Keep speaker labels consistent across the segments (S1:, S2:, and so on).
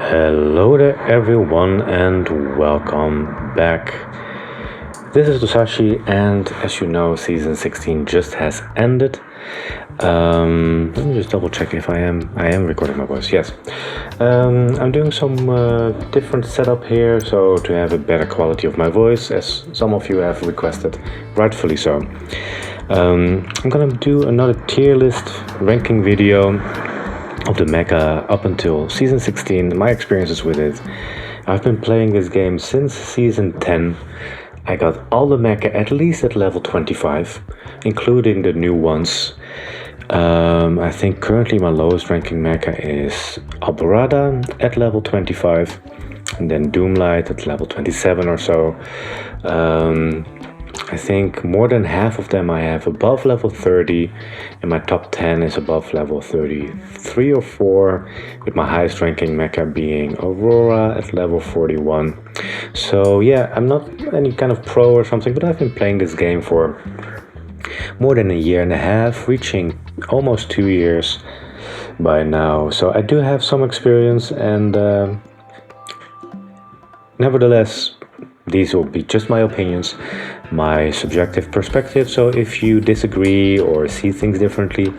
S1: Hello there everyone and welcome back. This is Tosashi, and as you know, season 16 just has ended. Let me just double check if I am recording my voice. Yes. I'm doing some different setup here, so to have a better quality of my voice, as some of you have requested, rightfully so. I'm gonna do another tier list ranking video of the Mecha up until season 16, my experiences with it. I've been playing this game since season 10. I got all the Mecha at least at level 25, including the new ones. I think currently my lowest ranking Mecha is Alborada at level 25, and then Doomlight at level 27 or so. I think more than half of them I have above level 30, and my top 10 is above level 33 or 4, with my highest ranking Mecha being Aurora at level 41. So yeah, I'm not any kind of pro or something, but I've been playing this game for more than a year and a half, reaching almost 2 years by now. So I do have some experience, and nevertheless, these will be just my opinions, my subjective perspective. So if you disagree or see things differently,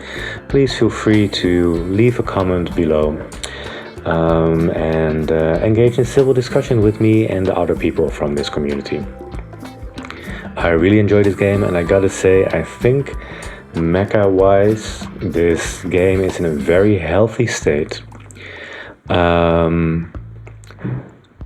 S1: please feel free to leave a comment below and engage in civil discussion with me and the other people from this community. I really enjoy this game, and I gotta say, I think mecha wise this game is in a very healthy state,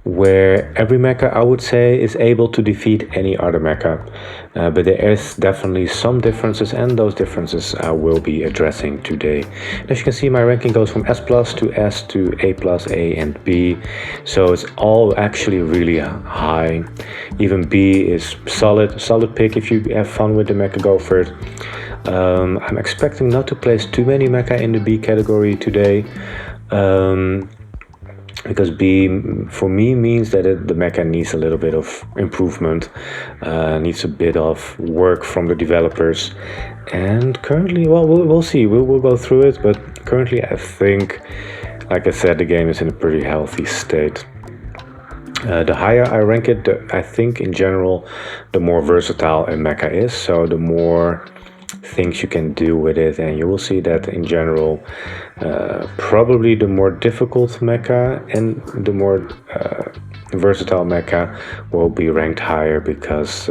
S1: where every mecha, I would say, is able to defeat any other mecha, but there is definitely some differences, and those differences I will be addressing today. As you can see, my ranking goes from S plus to S to A plus, A and B, so it's all actually really high. Even B is solid pick if you have fun with the mecha, go for it. I'm expecting not to place too many mecha in the B category today, because B for me means that the mecha needs a little bit of improvement, needs a bit of work from the developers. And currently, well, we'll see, we'll go through it, but currently I think, like I said, the game is in a pretty healthy state. The higher I rank it, I think in general, the more versatile a mecha is, so the more things you can do with it, and you will see that in general, probably the more difficult mecha and the more versatile mecha will be ranked higher, because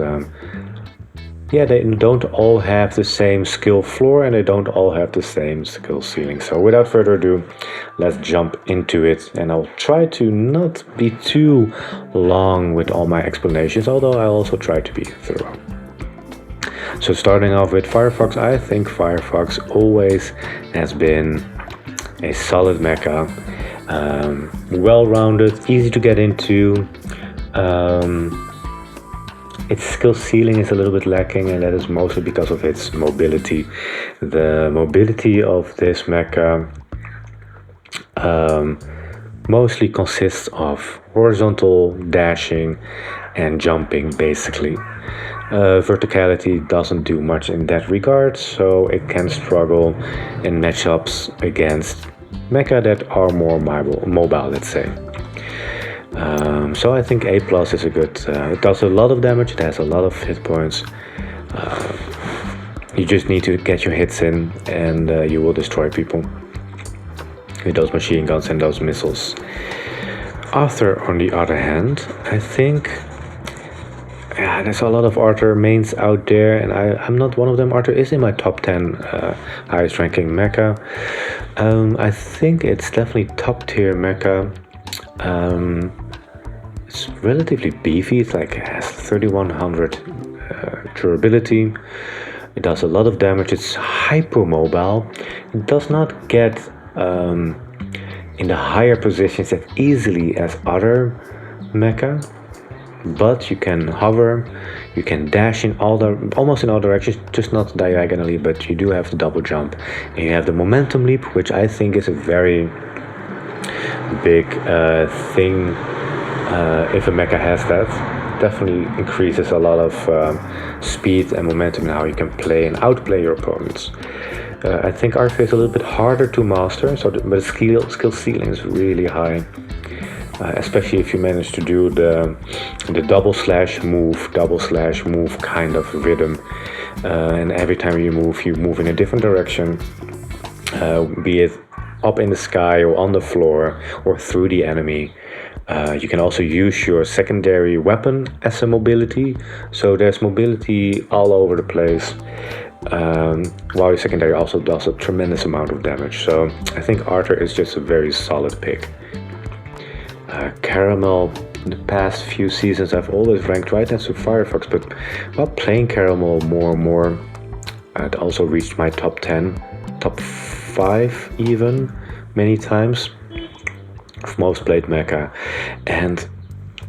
S1: yeah, they don't all have the same skill floor, and they don't all have the same skill ceiling. So without further ado, let's jump into it, and I'll try to not be too long with all my explanations, although I'll also try to be thorough. So starting off with Firefox, I think Firefox always has been a solid mecha, well-rounded, easy to get into. Its skill ceiling is a little bit lacking, and that is mostly because of its mobility. The mobility of this mecha mostly consists of horizontal dashing and jumping, basically. Verticality doesn't do much in that regard, so it can struggle in matchups against mecha that are more mobile, let's say. So I think A plus is a good, it does a lot of damage, it has a lot of hit points. You just need to get your hits in, and you will destroy people with those machine guns and those missiles. Arthur, on the other hand, I think, yeah, there's a lot of Arthur mains out there, and I'm not one of them. Arthur is in my top 10 highest ranking mecha. I think it's definitely top tier mecha. It's relatively beefy. It's like, it has 3100 durability. It does a lot of damage. It's hyper mobile. It does not get in the higher positions as easily as other mecha, but you can hover, you can dash in almost in all directions, just not diagonally, but you do have the double jump, and you have the momentum leap, which I think is a very big thing. If a mecha has that, definitely increases a lot of speed and momentum in how you can play and outplay your opponents. I think Arthur is a little bit harder to master, but the skill ceiling is really high. especially if you manage to do the double slash move kind of rhythm, and every time you move in a different direction, be it up in the sky or on the floor or through the enemy. You can also use your secondary weapon as a mobility, so there's mobility all over the place, while your secondary also does a tremendous amount of damage. So I think Arthur is just a very solid pick. Caramel, the past few seasons I've always ranked right next to Firefox, but while playing Caramel more and more, it also reached my top 10, top 5 even, many times, of most played mecha. And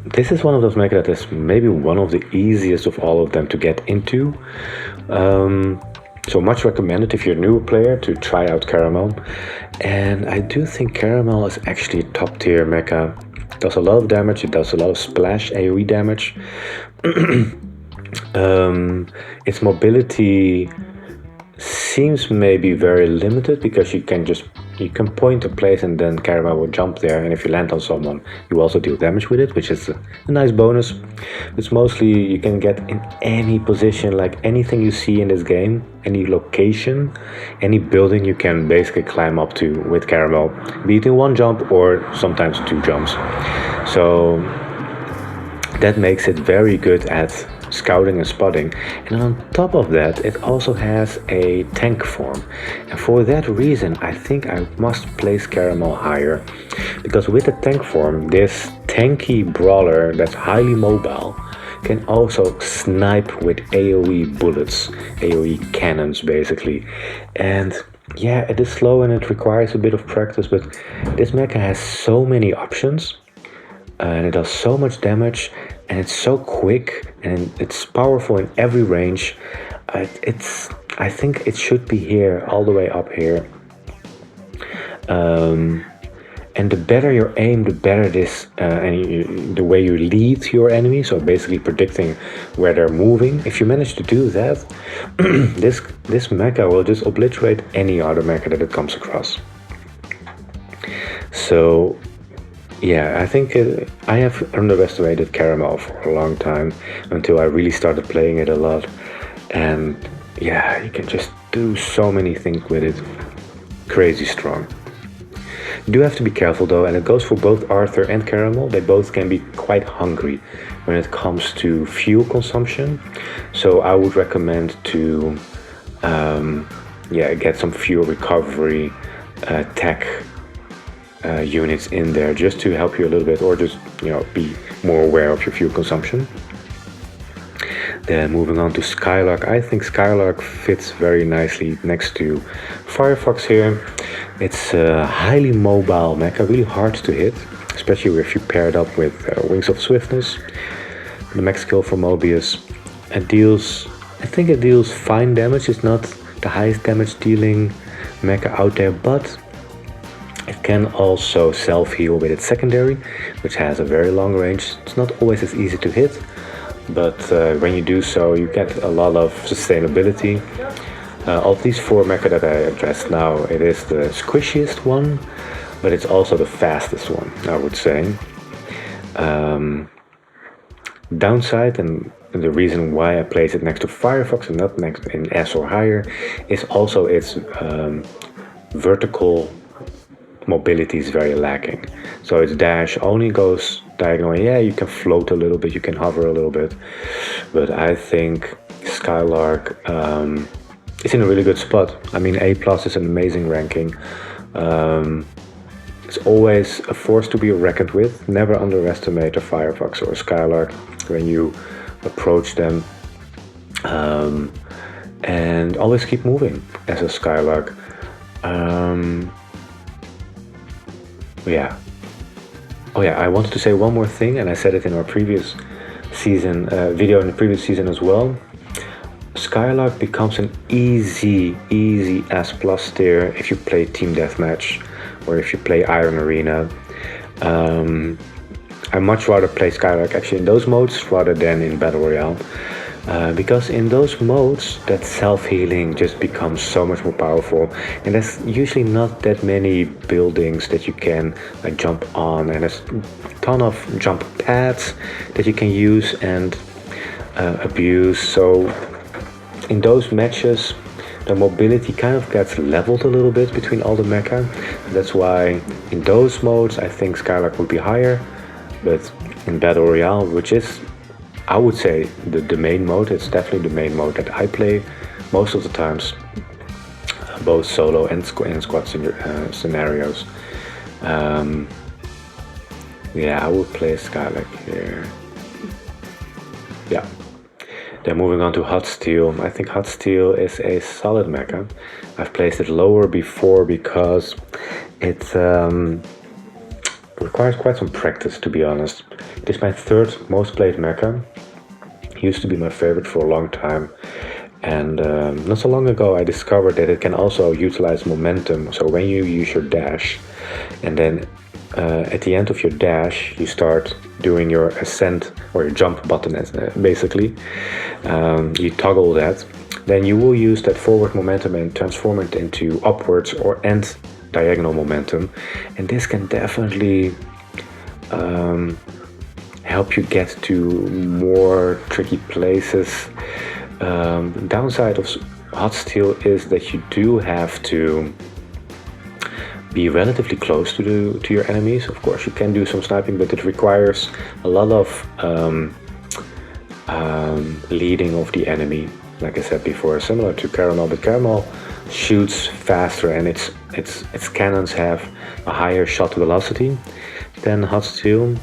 S1: this is one of those mecha that is maybe one of the easiest of all of them to get into. So much recommended if you're a new player to try out Caramel. And I do think Caramel is actually a top tier mecha. It does a lot of damage, it does a lot of splash AoE damage. Its mobility seems maybe very limited, because you can point a place and then Caramel will jump there, and if you land on someone you also deal damage with it, which is a nice bonus. It's mostly you can get in any position, like anything you see in this game, any location, any building you can basically climb up to with Caramel, be it in one jump or sometimes 2 jumps. So that makes it very good at scouting and spotting. And on top of that, it also has a tank form, and for that reason I think I must place Caramel higher, because with the tank form, this tanky brawler that's highly mobile can also snipe with AoE bullets, AoE cannons basically. And yeah, it is slow and it requires a bit of practice, but this mecha has so many options, and it does so much damage, and it's so quick, and it's powerful in every range. I think it should be here, all the way up here. And the better your aim, the better this, the way you lead your enemy, so basically predicting where they're moving. If you manage to do that, this mecha will just obliterate any other mecha that it comes across. So yeah, I think I have underestimated Caramel for a long time, until I really started playing it a lot. And yeah, you can just do so many things with it. Crazy strong. You do have to be careful though, and it goes for both Arthur and Caramel. They both can be quite hungry when it comes to fuel consumption. So I would recommend to get some fuel recovery tech units in there, just to help you a little bit, or just be more aware of your fuel consumption. Then moving on to Skylark, I think Skylark fits very nicely next to Firefox here. It's a highly mobile mecha, really hard to hit, especially if you pair it up with Wings of Swiftness, the mech skill for Mobius. I think it deals fine damage. It's not the highest damage dealing mecha out there, but it can also self-heal with its secondary, which has a very long range. It's not always as easy to hit, but when you do so, you get a lot of sustainability. Of these 4 mecha that I addressed now, it is the squishiest one, but it's also the fastest one, I would say. Downside, and the reason why I place it next to Firefox and not next in S or higher, is also its vertical mobility is very lacking. So its dash only goes diagonally. Yeah, you can float a little bit, you can hover a little bit, but I think Skylark is in a really good spot. I mean, A+ is an amazing ranking. It's always a force to be reckoned with. Never underestimate a Firefox or a Skylark when you approach them, and always keep moving as a Skylark. Yeah. Oh yeah, I wanted to say one more thing, and I said it in our previous season video in the previous season as well. Skylark becomes an easy S+ tier if you play Team Deathmatch or if you play Iron Arena. I much rather play Skylark actually in those modes rather than in Battle Royale. Because in those modes, that self-healing just becomes so much more powerful, and there's usually not that many buildings that you can jump on, and there's a ton of jump pads that you can use and abuse. So in those matches, the mobility kind of gets leveled a little bit between all the mecha. That's why in those modes I think Skylark would be higher, but in Battle Royale, which is, I would say, the main mode, it's definitely the main mode that I play most of the times, both solo and squad scenarios. Yeah, I would play Skylark here. Yeah. Then moving on to Hotsteel. I think Hotsteel is a solid mecha. I've placed it lower before because it requires quite some practice, to be honest. It is my third most played mecha. Used to be my favorite for a long time. And not so long ago I discovered that it can also utilize momentum. So when you use your dash, and then at the end of your dash you start doing your ascent or your jump button, basically. You toggle that, then you will use that forward momentum and transform it into upwards and diagonal momentum, and this can definitely help you get to more tricky places. The downside of Hotsteel is that you do have to be relatively close to your enemies. Of course, you can do some sniping, but it requires a lot of leading of the enemy. Like I said before, similar to Caramel, but Caramel shoots faster, and its cannons have a higher shot velocity than Hotsteel.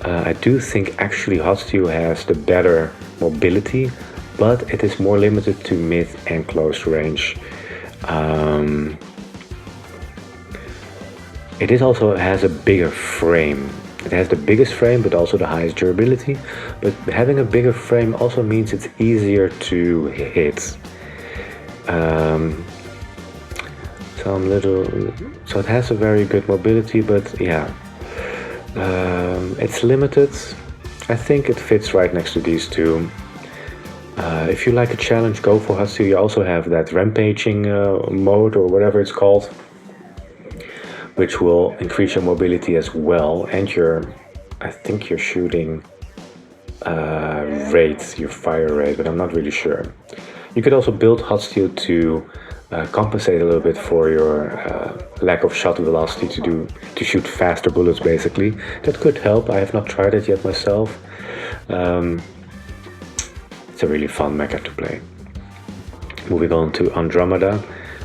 S1: I do think actually Hotsteel has the better mobility, but it is more limited to mid and close range. It also has a bigger frame. It has the biggest frame, but also the highest durability. But having a bigger frame also means it's easier to hit. So it has a very good mobility, but yeah, it's limited. I think it fits right next to these two. If you like a challenge, go for Hotsteel. You also have that rampaging mode, or whatever it's called, which will increase your mobility as well, and I think your shooting rate, your fire rate, but I'm not really sure. You could also build Hotsteel to compensate a little bit for your lack of shot velocity, to shoot faster bullets, basically. That could help. I have not tried it yet myself. It's a really fun mecha to play. Moving on to Andromeda,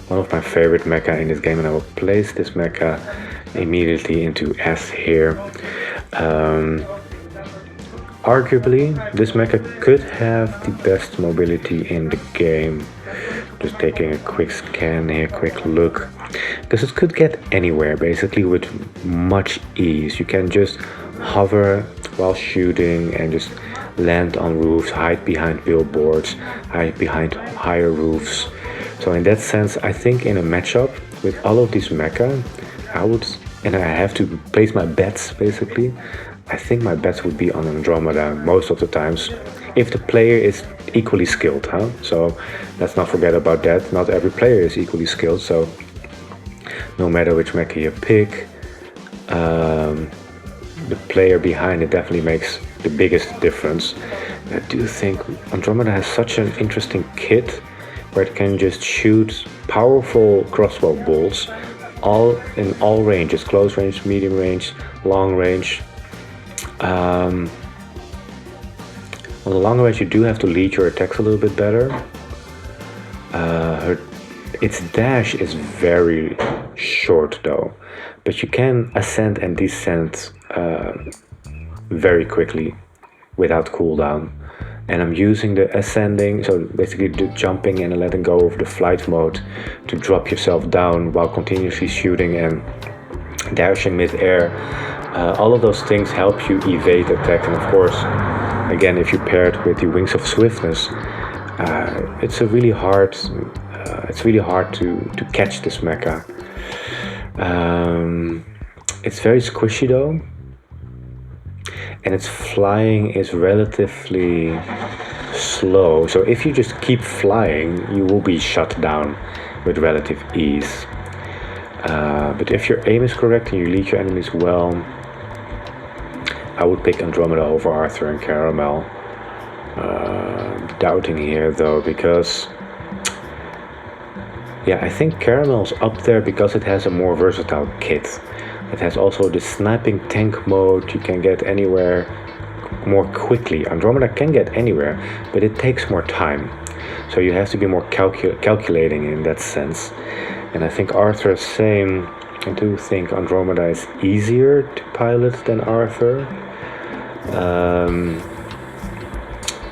S1: one of my favorite mecha in this game, and I will place this mecha immediately into S here. Arguably, this mecha could have the best mobility in the game. Just taking a quick scan here, quick look, because it could get anywhere basically with much ease. You can just hover while shooting and just land on roofs, hide behind billboards, hide behind higher roofs. So in that sense, I think in a matchup with all of these mecha, and I have to place my bets basically, I think my bets would be on Andromeda most of the times, if the player is equally skilled, huh? So let's not forget about that. Not every player is equally skilled, so no matter which mecha you pick, the player behind it definitely makes the biggest difference. I do think Andromeda has such an interesting kit where it can just shoot powerful crossbow bolts in all ranges, close range, medium range, long range. On the long range you do have to lead your attacks a little bit better. Its dash is very short though, but you can ascend and descend very quickly without cooldown. And I'm using the ascending, so basically the jumping and letting go of the flight mode, to drop yourself down while continuously shooting and dashing mid-air. All of those things help you evade attack, and of course, again, if you pair it with the Wings of Swiftness, it's really hard to catch this mecha. It's very squishy though, and its flying is relatively slow, so if you just keep flying, you will be shut down with relative ease. But if your aim is correct and you lead your enemies well, I would pick Andromeda over Arthur and Caramel. Doubting here though, because yeah, I think Caramel's up there because it has a more versatile kit. It has also the sniping tank mode. You can get anywhere more quickly. Andromeda can get anywhere, but it takes more time. So you have to be more calculating in that sense. And I think Arthur is same. I do think Andromeda is easier to pilot than Arthur.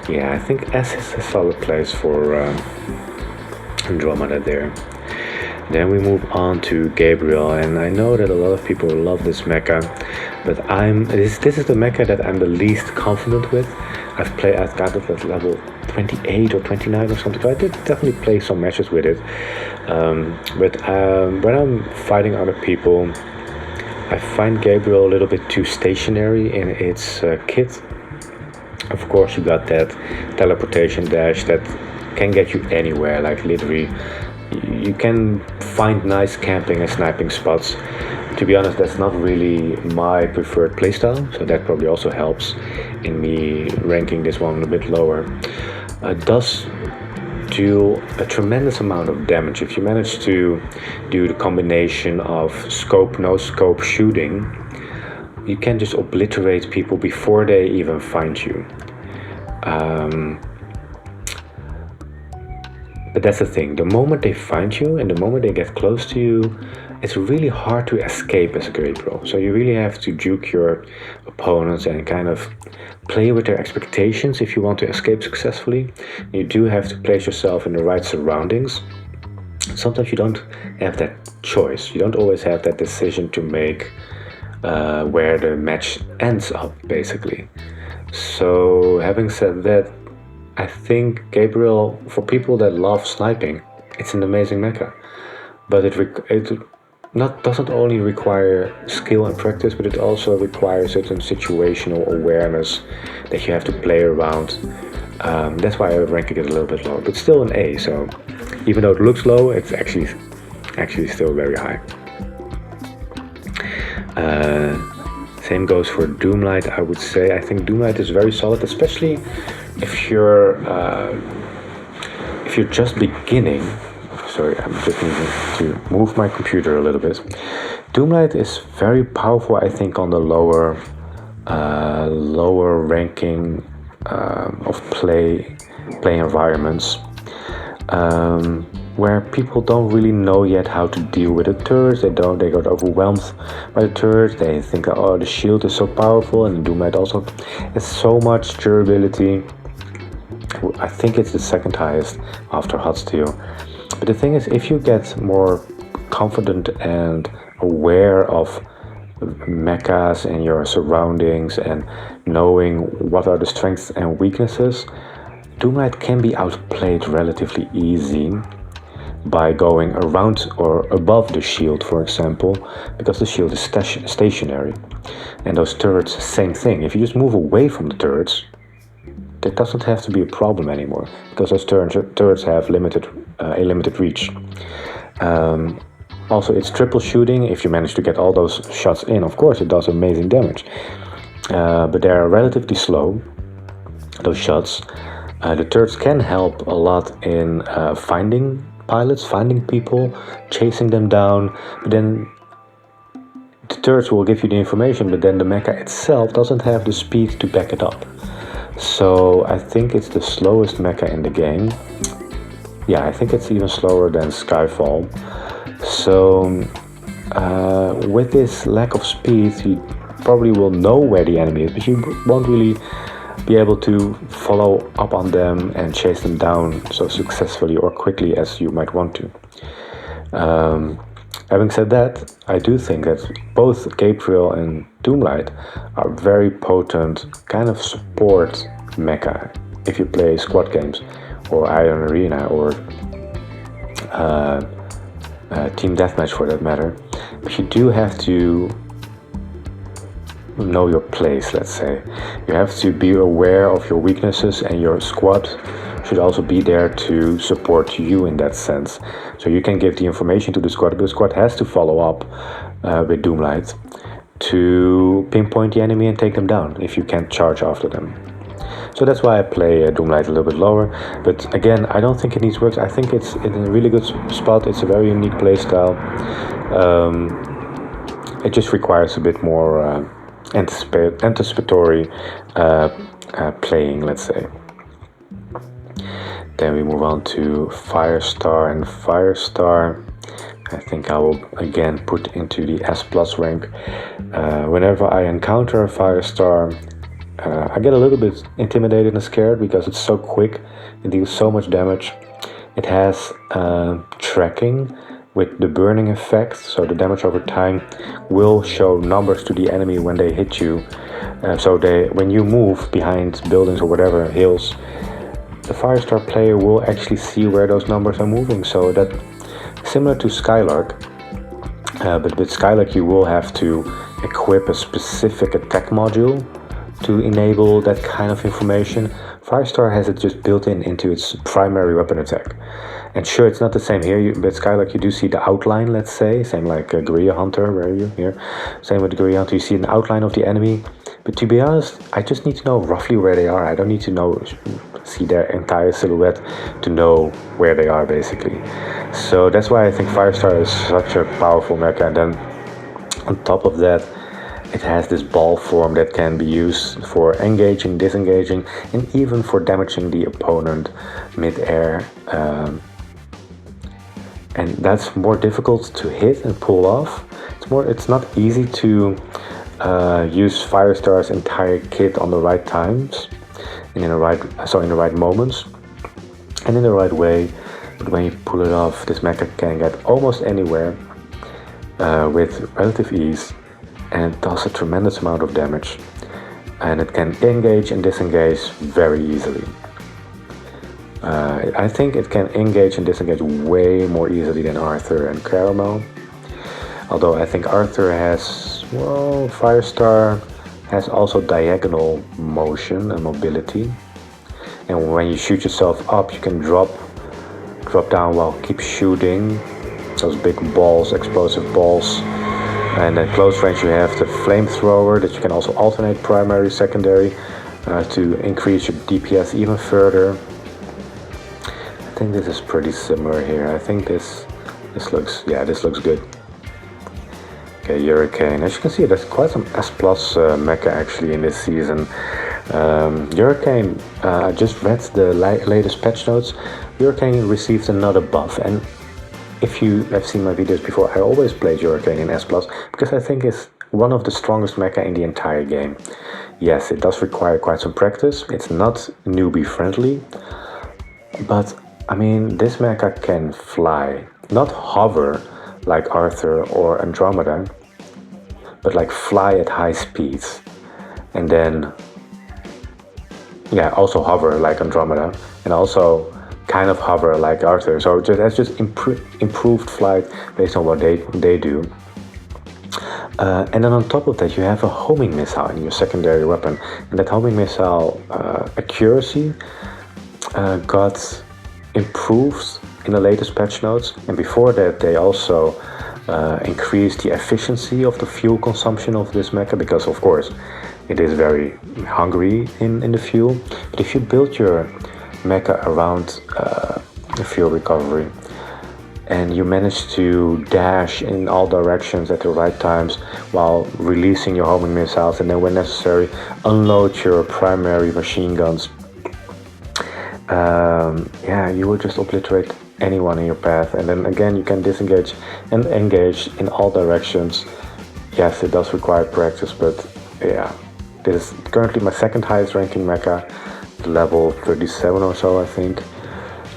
S1: Yeah, I think S is a solid place for Andromeda there. Then we move on to Gabriel, and I know that a lot of people love this mecha, but this is the mecha that I'm the least confident with. I've got it at level 28 or 29 or something. So I did definitely play some matches with it, but when I'm fighting other people, I find Gabriel a little bit too stationary in its kit. Of course, you got that teleportation dash that can get you anywhere, like literally you can find nice camping and sniping spots. To be honest, that's not really my preferred playstyle, so that probably also helps in me ranking this one a bit lower. It does do a tremendous amount of damage. If you manage to do the combination of scope, no scope shooting, you can just obliterate people before they even find you. But that's the thing, the moment they find you and the moment they get close to you, it's really hard to escape as a Gabriel. So you really have to juke your opponents and kind of play with their expectations if you want to escape successfully. You do have to place yourself in the right surroundings. Sometimes you don't have that choice. You don't always have that decision to make where the match ends up, basically. So having said that, I think Gabriel, for people that love sniping, it's an amazing mecha. But it doesn't only require skill and practice, but it also requires certain situational awareness that you have to play around. That's why I'm ranking it a little bit lower, but still an A. So even though it looks low, it's actually still very high. Same goes for Doomlight, I would say. I think Doomlight is very solid, especially if you're just beginning. Sorry, I'm just needing to move my computer a little bit. Doomlight is very powerful, I think, on the lower ranking of play environments, where people don't really know yet how to deal with the turrets. They got overwhelmed by the turrets. They think that, oh, the shield is so powerful, and Doomlight also has so much durability. I think it's the second highest after Hotsteel. But the thing is, if you get more confident and aware of mechas and your surroundings and knowing what are the strengths and weaknesses, Doomlight can be outplayed relatively easy by going around or above the shield, for example, because the shield is stationary. And those turrets, same thing. If you just move away from the turrets, that doesn't have to be a problem anymore, because those turrets have a limited reach. Also, it's triple shooting. If you manage to get all those shots in, of course, it does amazing damage. But they are relatively slow, those shots. The turrets can help a lot in finding pilots, finding people, chasing them down. But then the turrets will give you the information, but then the mecha itself doesn't have the speed to back it up. So I think it's the slowest mecha in the game. Yeah, I think it's even slower than Skyfall. So with this lack of speed, you probably will know where the enemy is, but you won't really be able to follow up on them and chase them down so successfully or quickly as you might want to. Having said that, I do think that both Gabriel and Doomlight are very potent kind of support mecha if you play squad games or Iron Arena or Team Deathmatch for that matter. But you do have to know your place, let's say. You have to be aware of your weaknesses, and your squad should also be there to support you in that sense. So you can give the information to the squad, but the squad has to follow up with Doomlight to pinpoint the enemy and take them down if you can't charge after them. So that's why I play Doomlight a little bit lower. But again, I don't think it needs works. I think it's in a really good spot. It's a very unique playstyle. It just requires a bit more anticipatory playing, let's say. Then we move on to Firestar, and Firestar I think I will again put into the S+ rank. Whenever I encounter a Firestar, I get a little bit intimidated and scared because it's so quick, it deals so much damage. It has tracking with the burning effect, so the damage over time will show numbers to the enemy when they hit you. So when you move behind buildings or whatever, hills, the Firestar player will actually see where those numbers are moving. So that, similar to Skylark, but with Skylark you will have to equip a specific attack module to enable that kind of information. Firestar has it just built into its primary weapon attack. And sure, it's not the same here, but Skylark you do see the outline, let's say, same like Guerilla Hunter, where are you? Here. Same with Guerilla Hunter, you see an outline of the enemy. But to be honest, I just need to know roughly where they are. I don't need to see their entire silhouette to know where they are, basically. So that's why I think Firestar is such a powerful mecha. And then on top of that, it has this ball form that can be used for engaging, disengaging, and even for damaging the opponent mid-air. And that's more difficult to hit and pull off. It's not easy to use Firestar's entire kit on the right times, and in the right moments, and in the right way. But when you pull it off, this mecha can get almost anywhere with relative ease, and it does a tremendous amount of damage, and it can engage and disengage very easily. I think it can engage and disengage way more easily than Arthur and Caramel. Although I think Arthur has, Firestar has also diagonal motion and mobility. And when you shoot yourself up, you can drop down while keep shooting those big balls, explosive balls. And at close range you have the flamethrower that you can also alternate primary, secondary to increase your DPS even further. I think this is pretty similar here. I think this looks good. Okay, Hurricane. As you can see, there's quite some S+ mecha actually in this season. Hurricane, I just read the latest patch notes. Hurricane received another buff, and if you have seen my videos before, I always played Hurricane in S+, because I think it's one of the strongest mecha in the entire game. Yes, it does require quite some practice. It's not newbie friendly, but I mean, this mecha can fly, not hover like Arthur or Andromeda, but like fly at high speeds, and then also hover like Andromeda, and also kind of hover like Arthur. So that's just improved flight based on what they do. And then on top of that, you have a homing missile in your secondary weapon, and that homing missile accuracy got improved in the latest patch notes, and before that they also increased the efficiency of the fuel consumption of this mecha, because of course it is very hungry in the fuel. But if you build your mecha around the fuel recovery, and you manage to dash in all directions at the right times while releasing your homing missiles, and then when necessary unload your primary machine guns, you will just obliterate anyone in your path. And then again, you can disengage and engage in all directions. Yes, it does require practice, but yeah, this is currently my second highest ranking mecha, level 37 or so I think,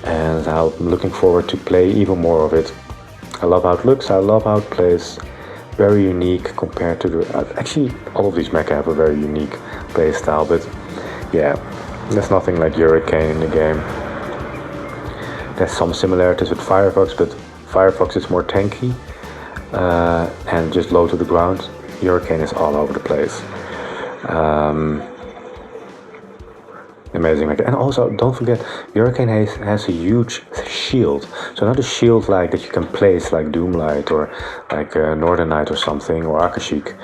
S1: and I'm looking forward to play even more of it. I love how it looks, I love how it plays, very unique compared to actually all of these mecha have a very unique playstyle, but yeah, there's nothing like Hurricane in the game. There's some similarities with Firefox, but Firefox is more tanky and just low to the ground. Hurricane is all over the place. Amazing. And also, don't forget, Hurricane has a huge shield. So not a shield like that you can place like Doomlight or like Northern Knight or something, or Akashic.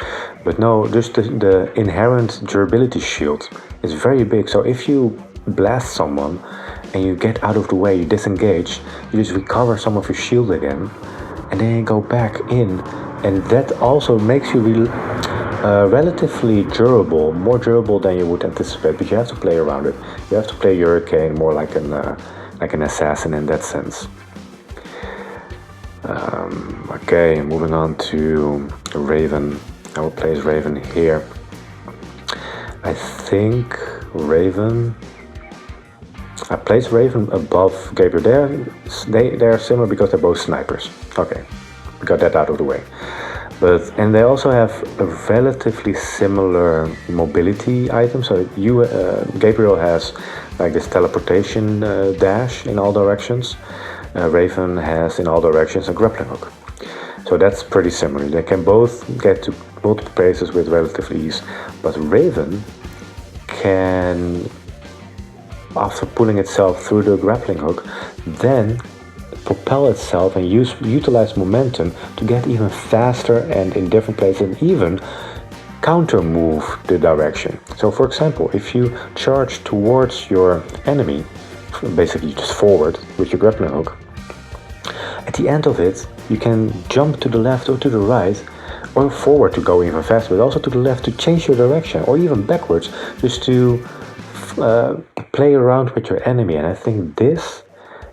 S1: But no, just the inherent durability shield is very big. So if you blast someone and you get out of the way, you disengage, you just recover some of your shield again, and then you go back in, and that also makes you relatively durable, more durable than you would anticipate. But you have to play around it. You have to play Hurricane more like an assassin in that sense. Okay, moving on to Raven. I will place Raven here. I think Raven. I place Raven above Gabriel. They're similar because they're both snipers. Okay, we got that out of the way. And they also have a relatively similar mobility item. So Gabriel has like this teleportation dash in all directions. Raven has in all directions a grappling hook. So that's pretty similar. They can both get to multiple places with relative ease. But Raven can, after pulling itself through the grappling hook, then propel itself and utilize momentum to get even faster and in different places, and even counter move the direction. So for example, if you charge towards your enemy, basically just forward with your grappling hook, at the end of it you can jump to the left or to the right, or forward to go even faster, but also to the left to change your direction, or even backwards just to play around with your enemy. And I think this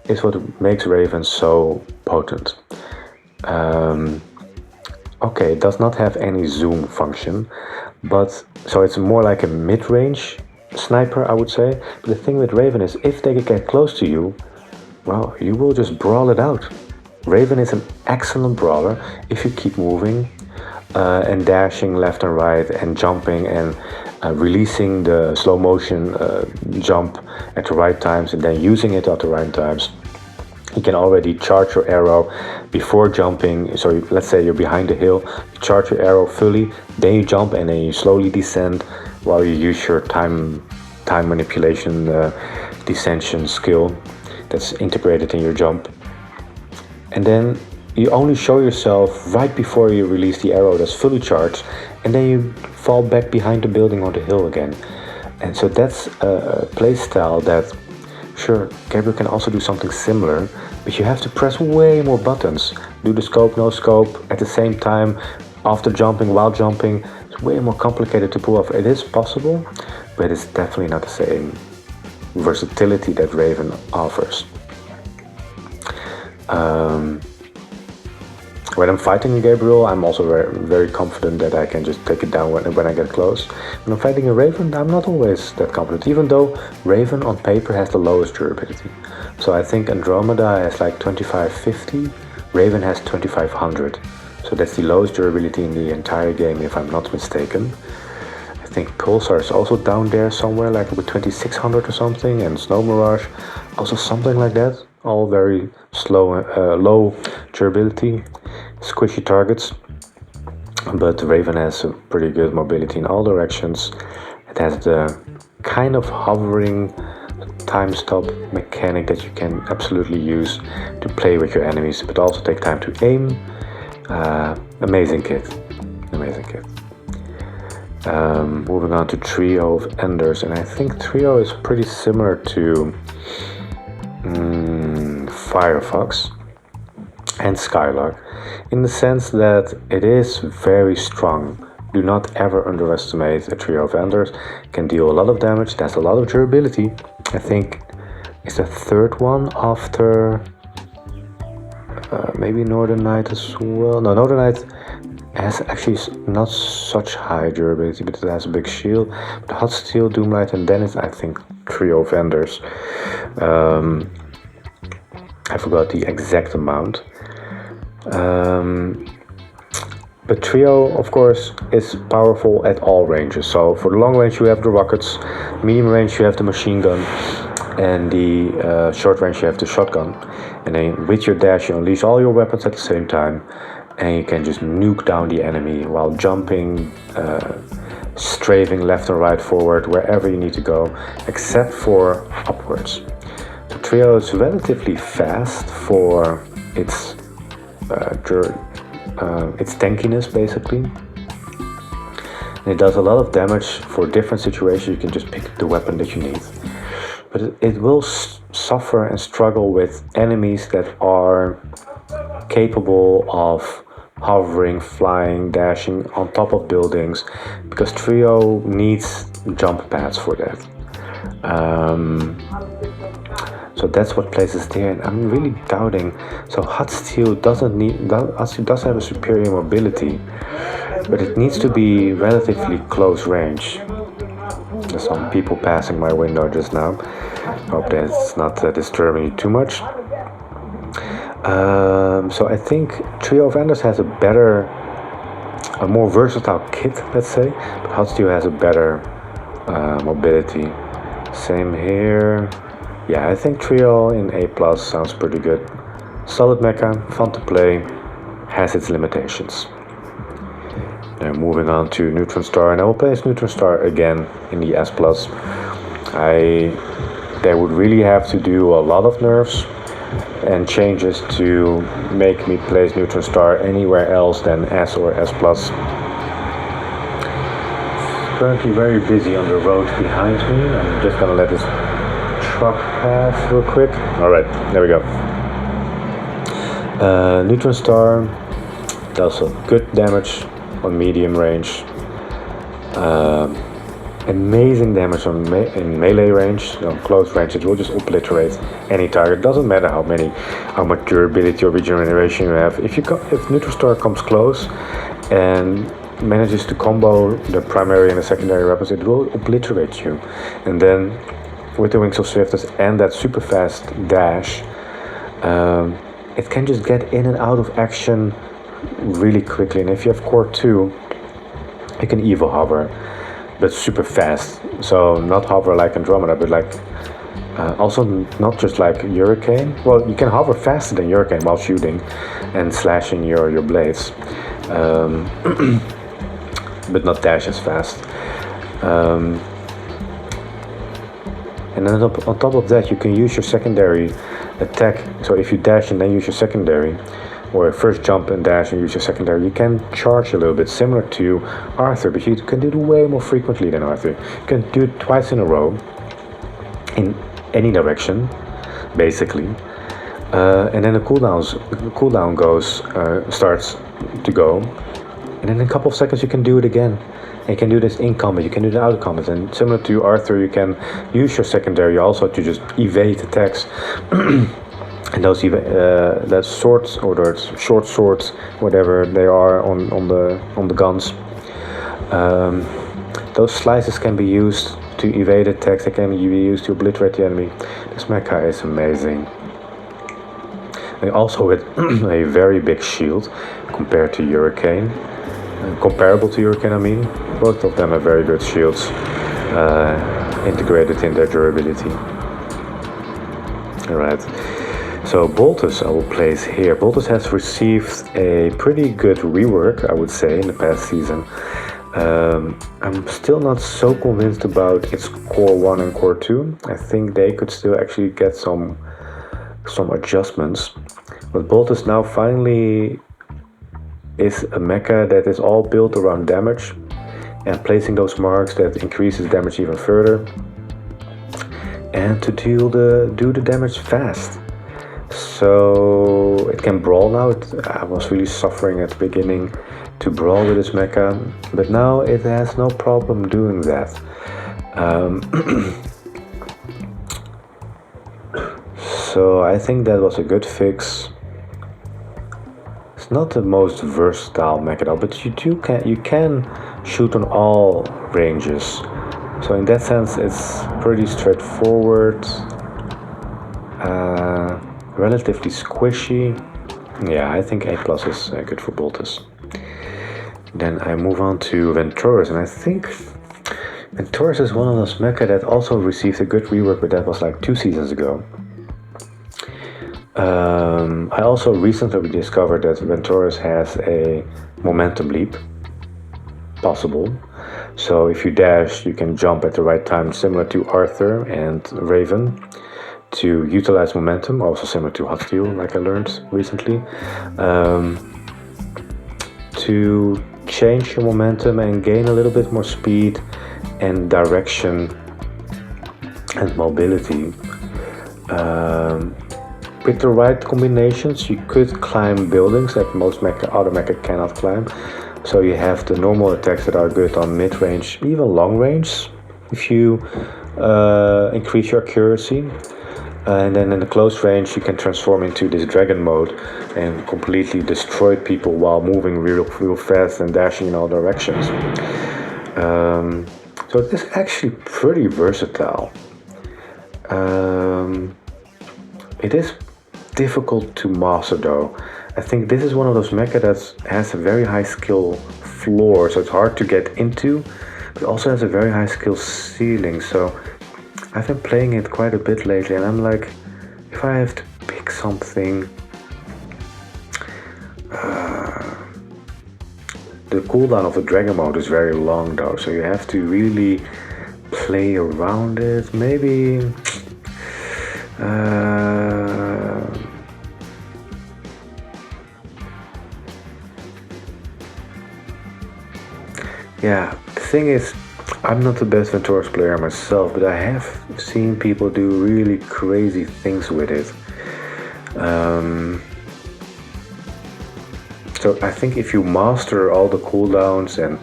S1: is what makes Raven so potent. Okay, it does not have any zoom function, but so it's more like a mid-range sniper, I would say. But the thing with Raven is, if they get close to you, well, you will just brawl it out. Raven is an excellent brawler if you keep moving and dashing left and right and jumping and releasing the slow motion jump at the right times and then using it at the right times. You can already charge your arrow before jumping. So let's say you're behind the hill, you charge your arrow fully, then you jump, and then you slowly descend while you use your time manipulation descension skill that's integrated in your jump. And then you only show yourself right before you release the arrow that's fully charged, and then you fall back behind the building or the hill again. And so that's a playstyle that, sure, Gabriel can also do something similar, but you have to press way more buttons. Do the scope, no scope, at the same time, after jumping, while jumping. It's way more complicated to pull off. It is possible, but it's definitely not the same versatility that Raven offers. When I'm fighting Gabriel, I'm also very, very confident that I can just take it down when I get close. When I'm fighting a Raven, I'm not always that confident, even though Raven on paper has the lowest durability. So I think Andromeda has like 2550, Raven has 2500. So that's the lowest durability in the entire game, if I'm not mistaken. I think Pulsar is also down there somewhere, like with 2600 or something, and Snow Mirage, also something like that. All very low durability, squishy targets. But Raven has a pretty good mobility in all directions. It has the kind of hovering time stop mechanic that you can absolutely use to play with your enemies, but also take time to aim. Amazing kit. Moving on to Trio of Enders, and I think Trio is pretty similar to Firefox and Skylark, in the sense that it is very strong. Do not ever underestimate a Trio of Enders. Can deal a lot of damage, it has a lot of durability. I think it's the third one after maybe Northern Knight as well. No, Northern Knight has actually not such high durability, but it has a big shield. But Hotsteel, Doomlight, and then it's, I think, Trio of Enders. I forgot the exact amount. But Trio, of course, is powerful at all ranges. So for the long range you have the rockets, medium range you have the machine gun, and the short range you have the shotgun. And then with your dash you unleash all your weapons at the same time, and you can just nuke down the enemy while jumping, strafing left and right, forward, wherever you need to go, except for upwards. The trio is relatively fast for its tankiness, basically. And it does a lot of damage for different situations. You can just pick the weapon that you need. But it will suffer and struggle with enemies that are capable of hovering, flying, dashing on top of buildings, because Trio needs jump pads for that. So that's what places there, and I'm really doubting. So Hotsteel does have a superior mobility, but it needs to be relatively close range. There's some people passing my window just now. Hope that's not disturbing you too much. So I think Trio of Enders has a more versatile kit, let's say, but Hotsteel has a better mobility. Same here. Yeah, I think Trio in A+ sounds pretty good. Solid mecha, fun to play, has its limitations. Now moving on to Neutron Star, and I will place Neutron Star again in the S+. They would really have to do a lot of nerfs and changes to make me place Neutron Star anywhere else than S or S+. Currently very busy on the road behind me. I'm just gonna let this truck pass real quick. Alright, there we go. Neutron Star does some good damage on medium range. Amazing damage in melee range. On close range it will just obliterate any target. Doesn't matter how much durability or regeneration you have. If Neutron Star comes close and manages to combo the primary and the secondary weapons, it will obliterate you. And then with the Wings of Swiftness and that super fast dash, it can just get in and out of action really quickly. And if you have Core 2, you can Evo hover, but super fast. So not hover like Andromeda, but like also not just like Hurricane. Well, you can hover faster than Hurricane while shooting and slashing your blades, but not dash as fast. And then on top of that, you can use your secondary attack. So if you dash and then use your secondary, or first jump and dash and use your secondary, you can charge a little bit, similar to Arthur, but you can do it way more frequently than Arthur. You can do it twice in a row, in any direction, basically. And then the cooldown starts to go, and in a couple of seconds you can do it again. And you can do this in combat, you can do it out of combat, and similar to Arthur, you can use your secondary also to just evade attacks. And those that swords or those short swords, whatever they are on the guns, those slices can be used to evade attacks. They can be used to obliterate the enemy. This mecha is amazing. And also with a very big shield compared to Hurricane. Comparable to Hurricane, I mean. Both of them have very good shields integrated in their durability. Alright, so Boltus I will place here. Boltus has received a pretty good rework, I would say, in the past season. I'm still not so convinced about its Core 1 and Core 2. I think they could still actually get some adjustments. But Boltus now finally is a mecha that is all built around damage and placing those marks that increases damage even further, and to do the damage fast. So it can brawl now. I was really suffering at the beginning to brawl with this mecha, but now it has no problem doing that. So I think that was a good fix. It's not the most versatile mecha, but you can shoot on all ranges. So in that sense, it's pretty straightforward, relatively squishy. Yeah, I think A+ is good for Boltus. Then I move on to Ventorus, and I think Ventorus is one of those mecha that also received a good rework, but that was like 2 seasons ago. I also recently discovered that Ventorus has a momentum leap possible, So if you dash, you can jump at the right time, similar to Arthur and Raven, to utilize momentum, also similar to Hotsteel, like I learned recently. To change your momentum and gain a little bit more speed and direction and mobility. With the right combinations, you could climb buildings that most other mecha cannot climb. So you have the normal attacks that are good on mid-range, even long range, if you increase your accuracy. And then in the close range, you can transform into this dragon mode and completely destroy people while moving real fast and dashing in all directions. So it is actually pretty versatile. It is difficult to master though. I think this is one of those mecha that has a very high skill floor, so it's hard to get into, but also has a very high skill ceiling. So I've been playing it quite a bit lately, and I'm like, if I have to pick something, the cooldown of the dragon mode is very long though, so you have to really play around it. Maybe yeah, the thing is, I'm not the best Ventorus player myself, but I have seen people do really crazy things with it. So I think if you master all the cooldowns and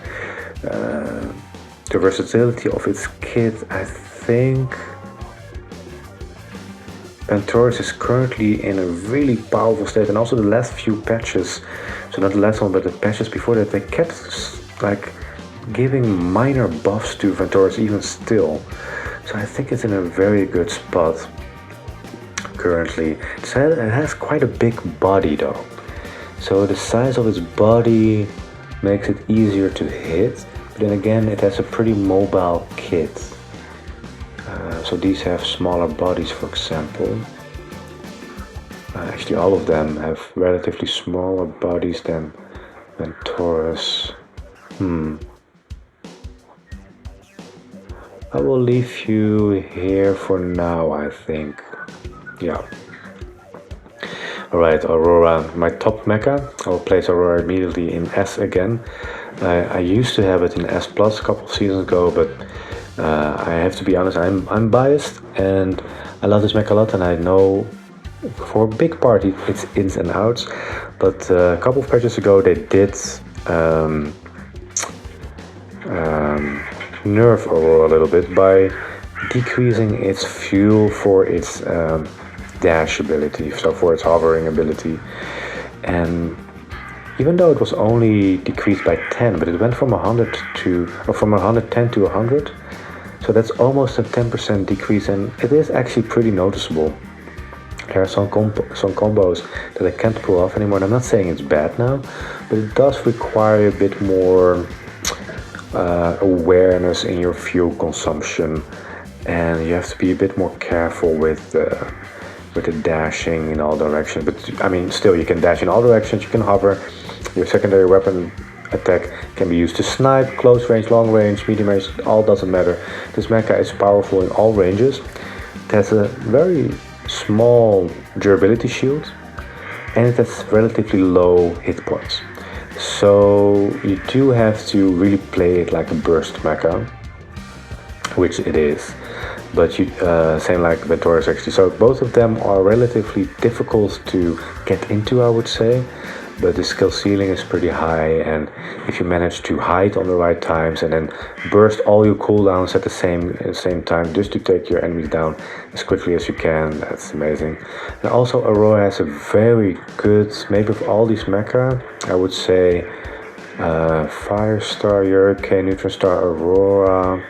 S1: the versatility of its kit, I think Ventorus is currently in a really powerful state. And also the last few patches, so not the last one, but the patches before that, they kept like giving minor buffs to Ventorus even still. So I think it's in a very good spot currently. It has quite a big body though. So the size of its body makes it easier to hit. But then again, it has a pretty mobile kit. So these have smaller bodies, for example. Actually, all of them have relatively smaller bodies than Ventorus. I will leave you here for now, I think. Yeah. Alright, Aurora, my top mecha. I will place Aurora immediately in S again. I used to have it in S plus a couple of seasons ago, but I have to be honest, I'm biased and I love this mecha a lot, and I know for a big part it's ins and outs. But a couple of patches ago they did nerf Aurora a little bit by decreasing its fuel for its dash ability, so for its hovering ability. And even though it was only decreased by 10, but it went from 110 to 100, so that's almost a 10% decrease, and it is actually pretty noticeable. There are some combos that I can't pull off anymore, and I'm not saying it's bad now, but it does require a bit more awareness in your fuel consumption, and you have to be a bit more careful with the dashing in all directions. But I mean, still, you can dash in all directions, you can hover. Your secondary weapon attack can be used to snipe, close range, long range, medium range, all doesn't matter. This mecha is powerful in all ranges. It has a very small durability shield, and it has relatively low hit points. So you do have to really play it like a burst mecha, which it is. But you same like Ventorus actually. So both of them are relatively difficult to get into, I would say. But the skill ceiling is pretty high, and if you manage to hide on the right times and then burst all your cooldowns at the same time, just to take your enemies down as quickly as you can, that's amazing. And also Aurora has a very good, maybe of all these mecha, I would say Firestar, Hurricane, Neutron Star, Aurora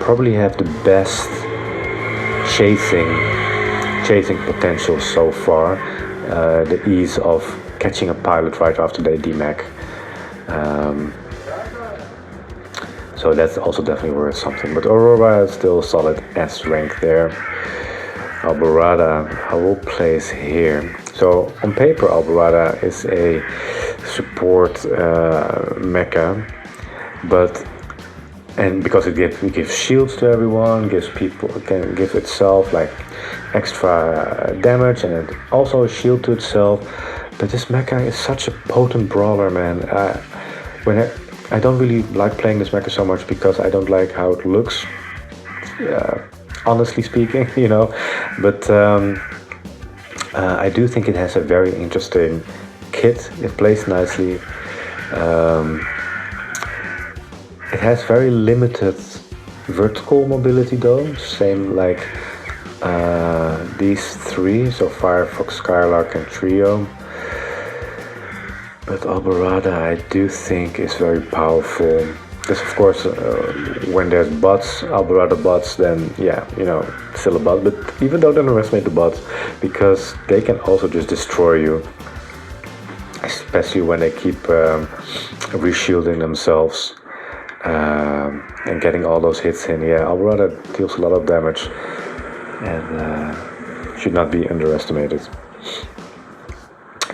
S1: probably have the best chasing potential so far. The ease of catching a pilot right after they demech. So that's also definitely worth something. But Aurora is still solid S rank there. Alborada, I will place here. So on paper, Alborada is a support mecha, and because it gives shields to everyone, can give itself like extra damage, and it also a shield to itself. But this mecha is such a potent brawler, man. I don't really like playing this mecha so much because I don't like how it looks, honestly speaking, you know. But I do think it has a very interesting kit. It plays nicely. It has very limited vertical mobility though, same like these three, so Firefox, Skylark and Trio. But Alborada I do think is very powerful. Because of course when there's bots, Alborada bots, then yeah, you know, still a bot, but even don't underestimate the bots, because they can also just destroy you. Especially when they keep reshielding themselves. And getting all those hits in. Yeah, Alborada deals a lot of damage and should not be underestimated.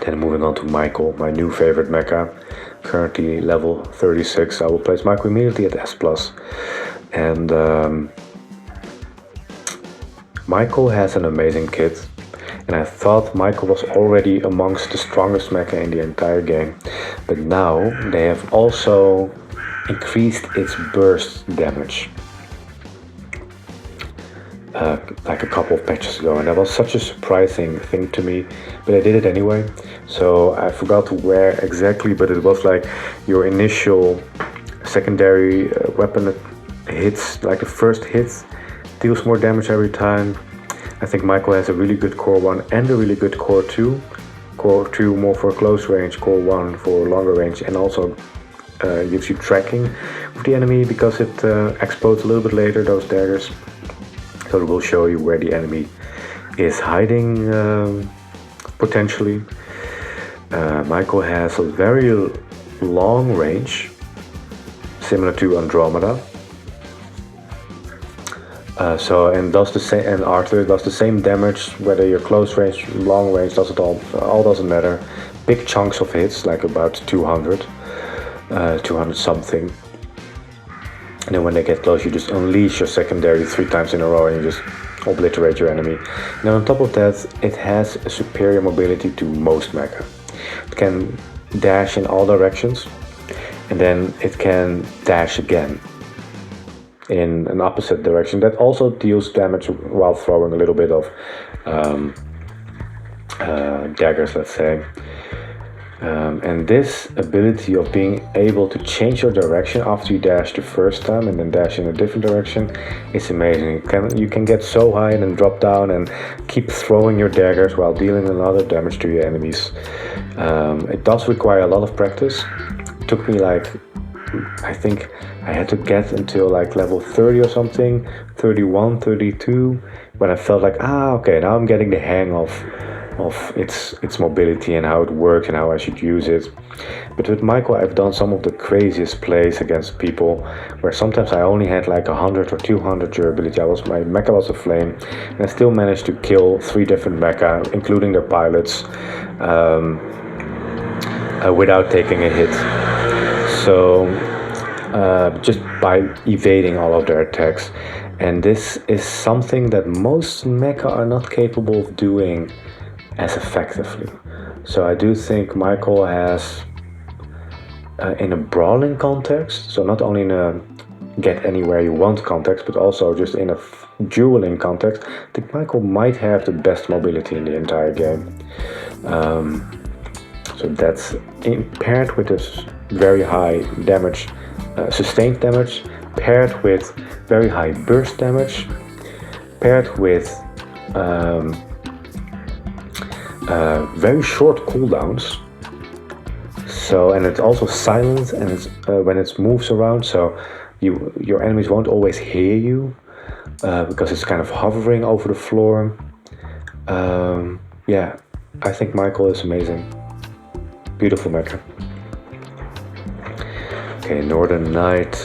S1: Then moving on to Michael, my new favorite mecha, currently level 36. I will place Michael immediately at S+. And Michael has an amazing kit, and I thought Michael was already amongst the strongest mecha in the entire game, but now they have also increased its burst damage like a couple of patches ago, and that was such a surprising thing to me, but I did it anyway. So I forgot to where exactly, but it was like your initial secondary weapon hits, like the first hit deals more damage every time. I think Michael has a really good core 1 and a really good core 2. Core 2 more for close range, core 1 for longer range, and also gives you tracking of the enemy because it explodes a little bit later, those daggers. So it will show you where the enemy is hiding potentially. Michael has a very long range, similar to Andromeda. And does the same, and Arthur does the same damage whether you're close range, long range, does it all doesn't matter. Big chunks of hits, like about 200 something, and then when they get close you just unleash your secondary 3 times in a row and you just obliterate your enemy. And on top of that, it has a superior mobility to most mecha. It can dash in all directions, and then it can dash again in an opposite direction. That also deals damage while throwing a little bit of daggers, let's say. And this ability of being able to change your direction after you dash the first time and then dash in a different direction is amazing. You can get so high and then drop down and keep throwing your daggers while dealing a lot of damage to your enemies. It does require a lot of practice. It took me like, I think I had to get until like level 30 or something, 31, 32, when I felt like, okay, now I'm getting the hang of its mobility and how it works and how I should use it. But with Michael I've done some of the craziest plays against people where sometimes I only had like 100 or 200 durability. My mecha was a flame, and I still managed to kill 3 different mecha, including their pilots, without taking a hit. So just by evading all of their attacks. And this is something that most mecha are not capable of doing as effectively. So I do think Michael has, in a brawling context, so not only in a get anywhere you want context, but also just in a dueling context, I think Michael might have the best mobility in the entire game. So that's paired with this very high damage, sustained damage, paired with very high burst damage, paired with very short cooldowns. So, and it's also silent, and it's when it moves around, so your enemies won't always hear you because it's kind of hovering over the floor. Yeah, I think Michael is amazing. Beautiful mecha. Okay, Northern Knight.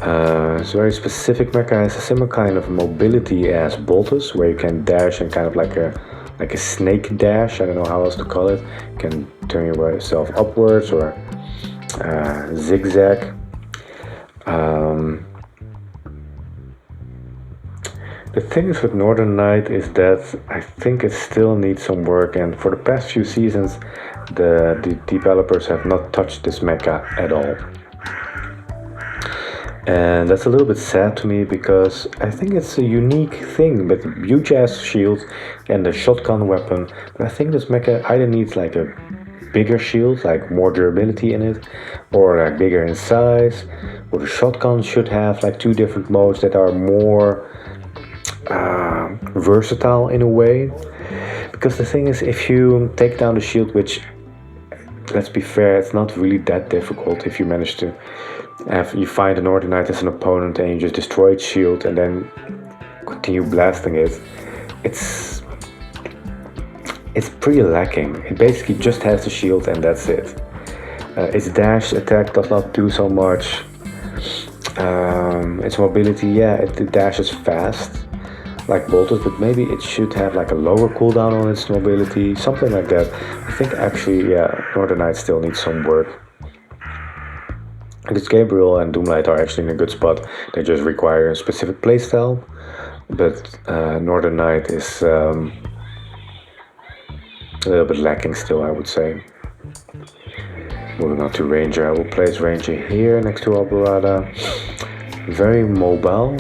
S1: It's a very specific mecha. It has a similar kind of mobility as Boltus, where you can dash in kind of like a like a snake dash. I don't know how else to call it. You can turn yourself upwards or zigzag. The thing is with Northern Knight is that I think it still needs some work, and for the past few seasons the developers have not touched this mecha at all. And that's a little bit sad to me because I think it's a unique thing with huge ass shields and the shotgun weapon. But I think this mecha either needs like a bigger shield, like more durability in it, or like bigger in size, or the shotgun should have like 2 different modes that are more versatile in a way. Because the thing is, if you take down the shield, which, let's be fair, it's not really that difficult if you manage to you find a Northern Knight as an opponent and you just destroy its shield and then continue blasting it, it's pretty lacking. It basically just has the shield and that's it. Its dash attack does not do so much. Its mobility, yeah, it dashes fast like Boltus, but maybe it should have like a lower cooldown on its mobility, something like that. I think actually, yeah, Northern Knight still needs some work. Because Gabriel and Doomlight are actually in a good spot. They just require a specific playstyle, but Northern Knight is a little bit lacking still, I would say. Moving on to Ranger, I will place Ranger here next to Alborada. Very mobile.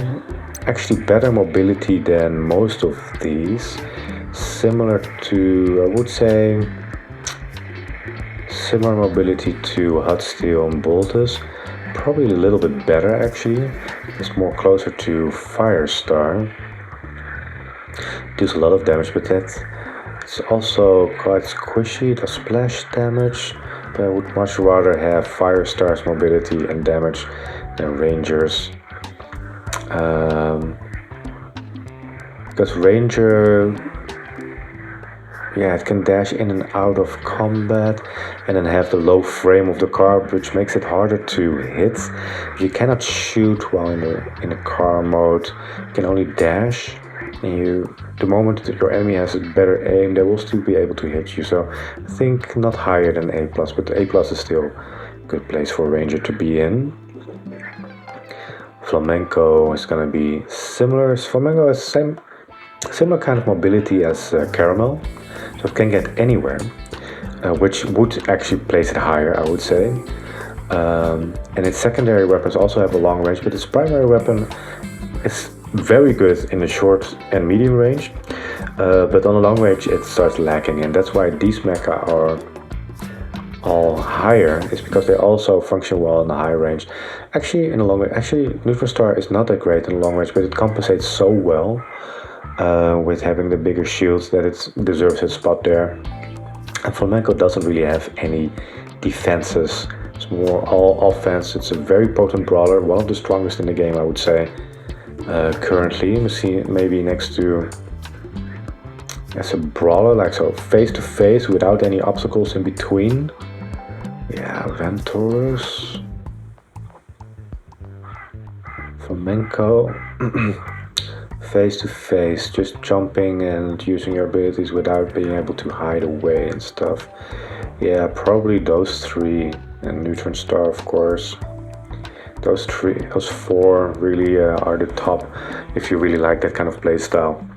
S1: Actually better mobility than most of these. Similar to, I would say, similar mobility to Hotsteel and Boltus. Probably a little bit better actually. It's more closer to Firestar. Does a lot of damage with that. It's also quite squishy, it does splash damage. But I would much rather have Firestar's mobility and damage than Ranger's. Because Ranger, yeah, it can dash in and out of combat and then have the low frame of the car, which makes it harder to hit. You cannot shoot while in the car mode. You can only dash, and the moment that your enemy has a better aim, they will still be able to hit you. So I think not higher than A+, but A+ is still a good place for Ranger to be in. Flamenco is going to be similar. Flamenco has similar kind of mobility as Caramel, so it can get anywhere, which would actually place it higher, I would say. And its secondary weapons also have a long range, but its primary weapon is very good in the short and medium range, but on the long range it starts lacking, and that's why these mecha are all higher, is because they also function well in the high range. Actually, in the long range, Neutron Star is not that great in the long range, but it compensates so well with having the bigger shields that it deserves its spot there. And Flamenco doesn't really have any defenses. It's more all offense. It's a very potent brawler, one of the strongest in the game, I would say. Currently, we see maybe next to as a brawler, like so face to face without any obstacles in between. Yeah, Ventorus, Flamenco, face to face, just jumping and using your abilities without being able to hide away and stuff. Yeah, probably those 3, and Neutron Star, of course. Those 4 really are the top if you really like that kind of playstyle.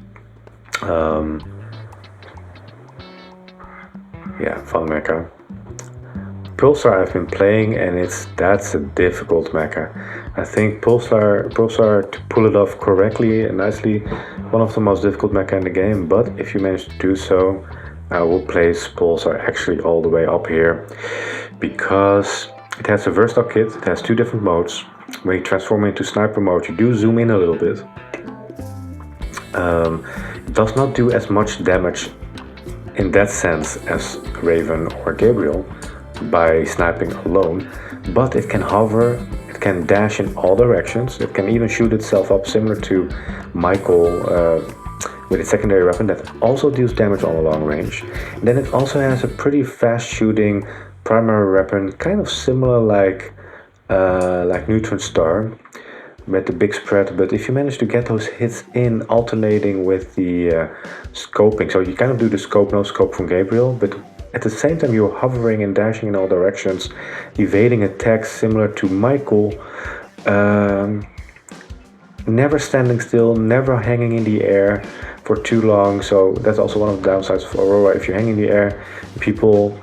S1: Yeah, fun mecha. Pulsar I've been playing, and that's a difficult mecha. I think Pulsar to pull it off correctly and nicely, one of the most difficult mecha in the game. But if you manage to do so, I will place Pulsar actually all the way up here, because it has a versatile kit. It has 2 different modes. When you transform into sniper mode, you do zoom in a little bit. It does not do as much damage in that sense as Raven or Gabriel by sniping alone, but it can hover, it can dash in all directions, it can even shoot itself up, similar to Michael with its secondary weapon that also deals damage on a long range. And then it also has a pretty fast shooting primary weapon, kind of similar like Neutron Star, with the big spread, but if you manage to get those hits in alternating with the scoping, so you kind of do the scope, no scope from Gabriel, but at the same time you're hovering and dashing in all directions, evading attacks similar to Michael, never standing still, never hanging in the air for too long. So that's also one of the downsides of Aurora. If you hang in the air, people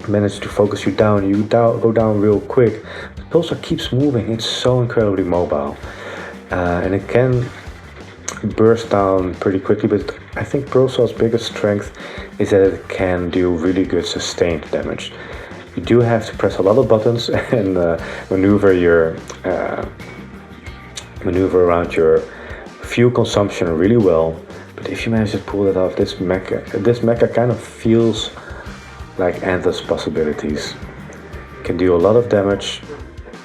S1: manage to focus you down, go down real quick. But Pulsar keeps moving, it's so incredibly mobile. And it can burst down pretty quickly, but I think Pulsar's biggest strength is that it can do really good sustained damage. You do have to press a lot of buttons and maneuver around your fuel consumption really well. But if you manage to pull it off, this mecha kind of feels like endless possibilities. Can do a lot of damage,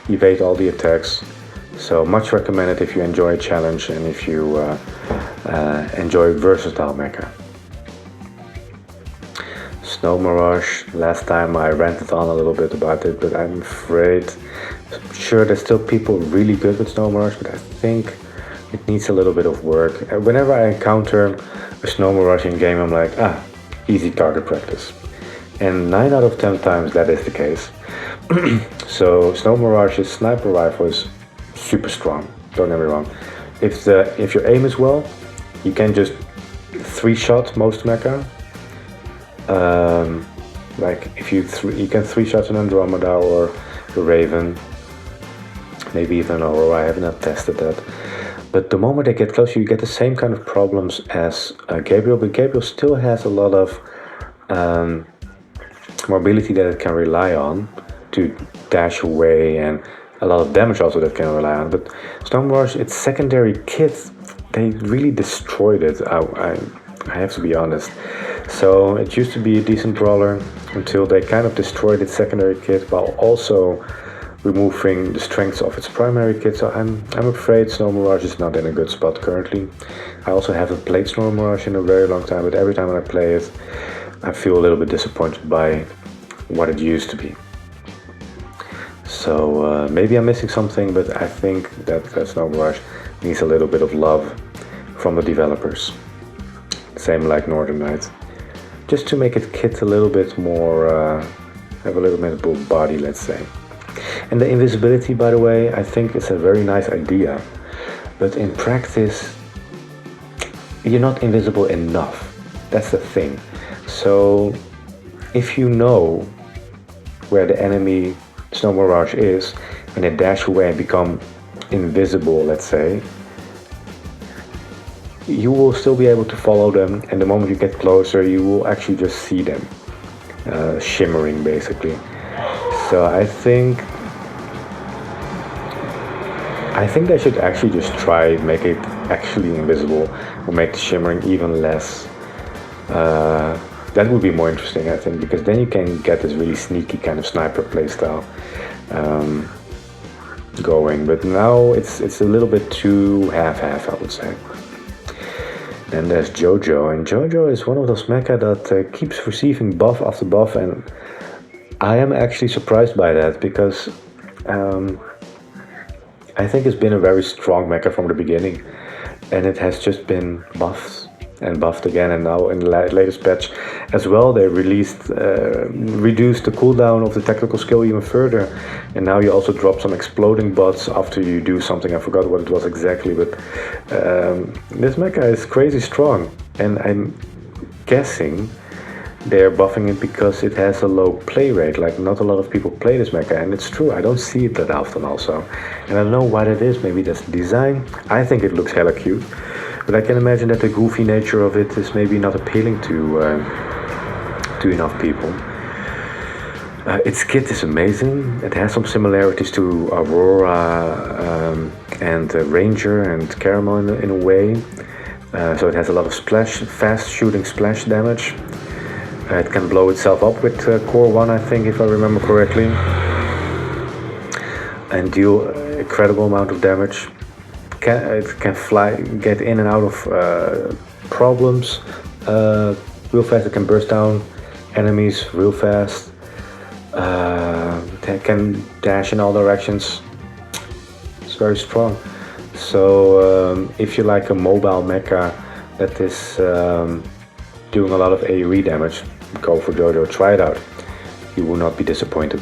S1: evade all the attacks. So much recommended if you enjoy a challenge and if you enjoy versatile mecha. Snow Mirage, last time I ranted on a little bit about it, but I'm sure there's still people really good with Snow Mirage, but I think it needs a little bit of work. Whenever I encounter a Snow Mirage in game, I'm like, easy target practice. And 9 out of 10 times that is the case. So Snow Mirage's sniper rifle is super strong, don't get me wrong. If your aim is well, you can just 3-shot most mecha. Like if you can 3-shot an Andromeda or the Raven, maybe even Aurora. I have not tested that. But the moment they get closer, you get the same kind of problems as Gabriel, but Gabriel still has a lot of mobility that it can rely on to dash away, and a lot of damage also that it can rely on. But Snow Mirage, its secondary kit, they really destroyed it. I have to be honest. So it used to be a decent brawler until they kind of destroyed its secondary kit while also removing the strengths of its primary kit. So I'm afraid Snow Mirage is not in a good spot currently. I also haven't played Snow Mirage in a very long time, but every time I play it, I feel a little bit disappointed by what it used to be. So maybe I'm missing something, but I think that Snow Mirage needs a little bit of love from the developers. Same like Northern Knight. Just to make it kit a little bit more, have a little bit of body, let's say. And the invisibility, by the way, I think it's a very nice idea. But in practice, you're not invisible enough. That's the thing. So if you know where the enemy Snow Mirage is and they dash away and become invisible, let's say, you will still be able to follow them, and the moment you get closer you will actually just see them shimmering basically. So I think they should actually just try make it actually invisible or make the shimmering even less. That would be more interesting, I think, because then you can get this really sneaky kind of sniper playstyle going. But now it's a little bit too half-half, I would say. Then there's JOJO, and JOJO is one of those mecha that keeps receiving buff after buff, and I am actually surprised by that because I think it's been a very strong mecha from the beginning, and it has just been buffed and buffed again. And now in the latest patch as well, they reduced the cooldown of the technical skill even further, and now you also drop some exploding bots after you do something. I forgot what it was exactly, but this mecha is crazy strong, and I'm guessing they're buffing it because it has a low play rate. Like, not a lot of people play this mecha, and it's true, I don't see it that often also, and I don't know why that is. Maybe that's the design. I think it looks hella cute, but I can imagine that the goofy nature of it is maybe not appealing to enough people. Its kit is amazing. It has some similarities to Aurora and Ranger and Caramel in a way. So it has a lot of fast shooting splash damage. It can blow itself up with Core 1, I think, if I remember correctly, and deal an incredible amount of damage. It can get in and out of problems real fast. It can burst down enemies real fast. It can dash in all directions. very strong. So if you like a mobile mecha that is doing a lot of AoE damage, go for JoJo, try it out. You will not be disappointed.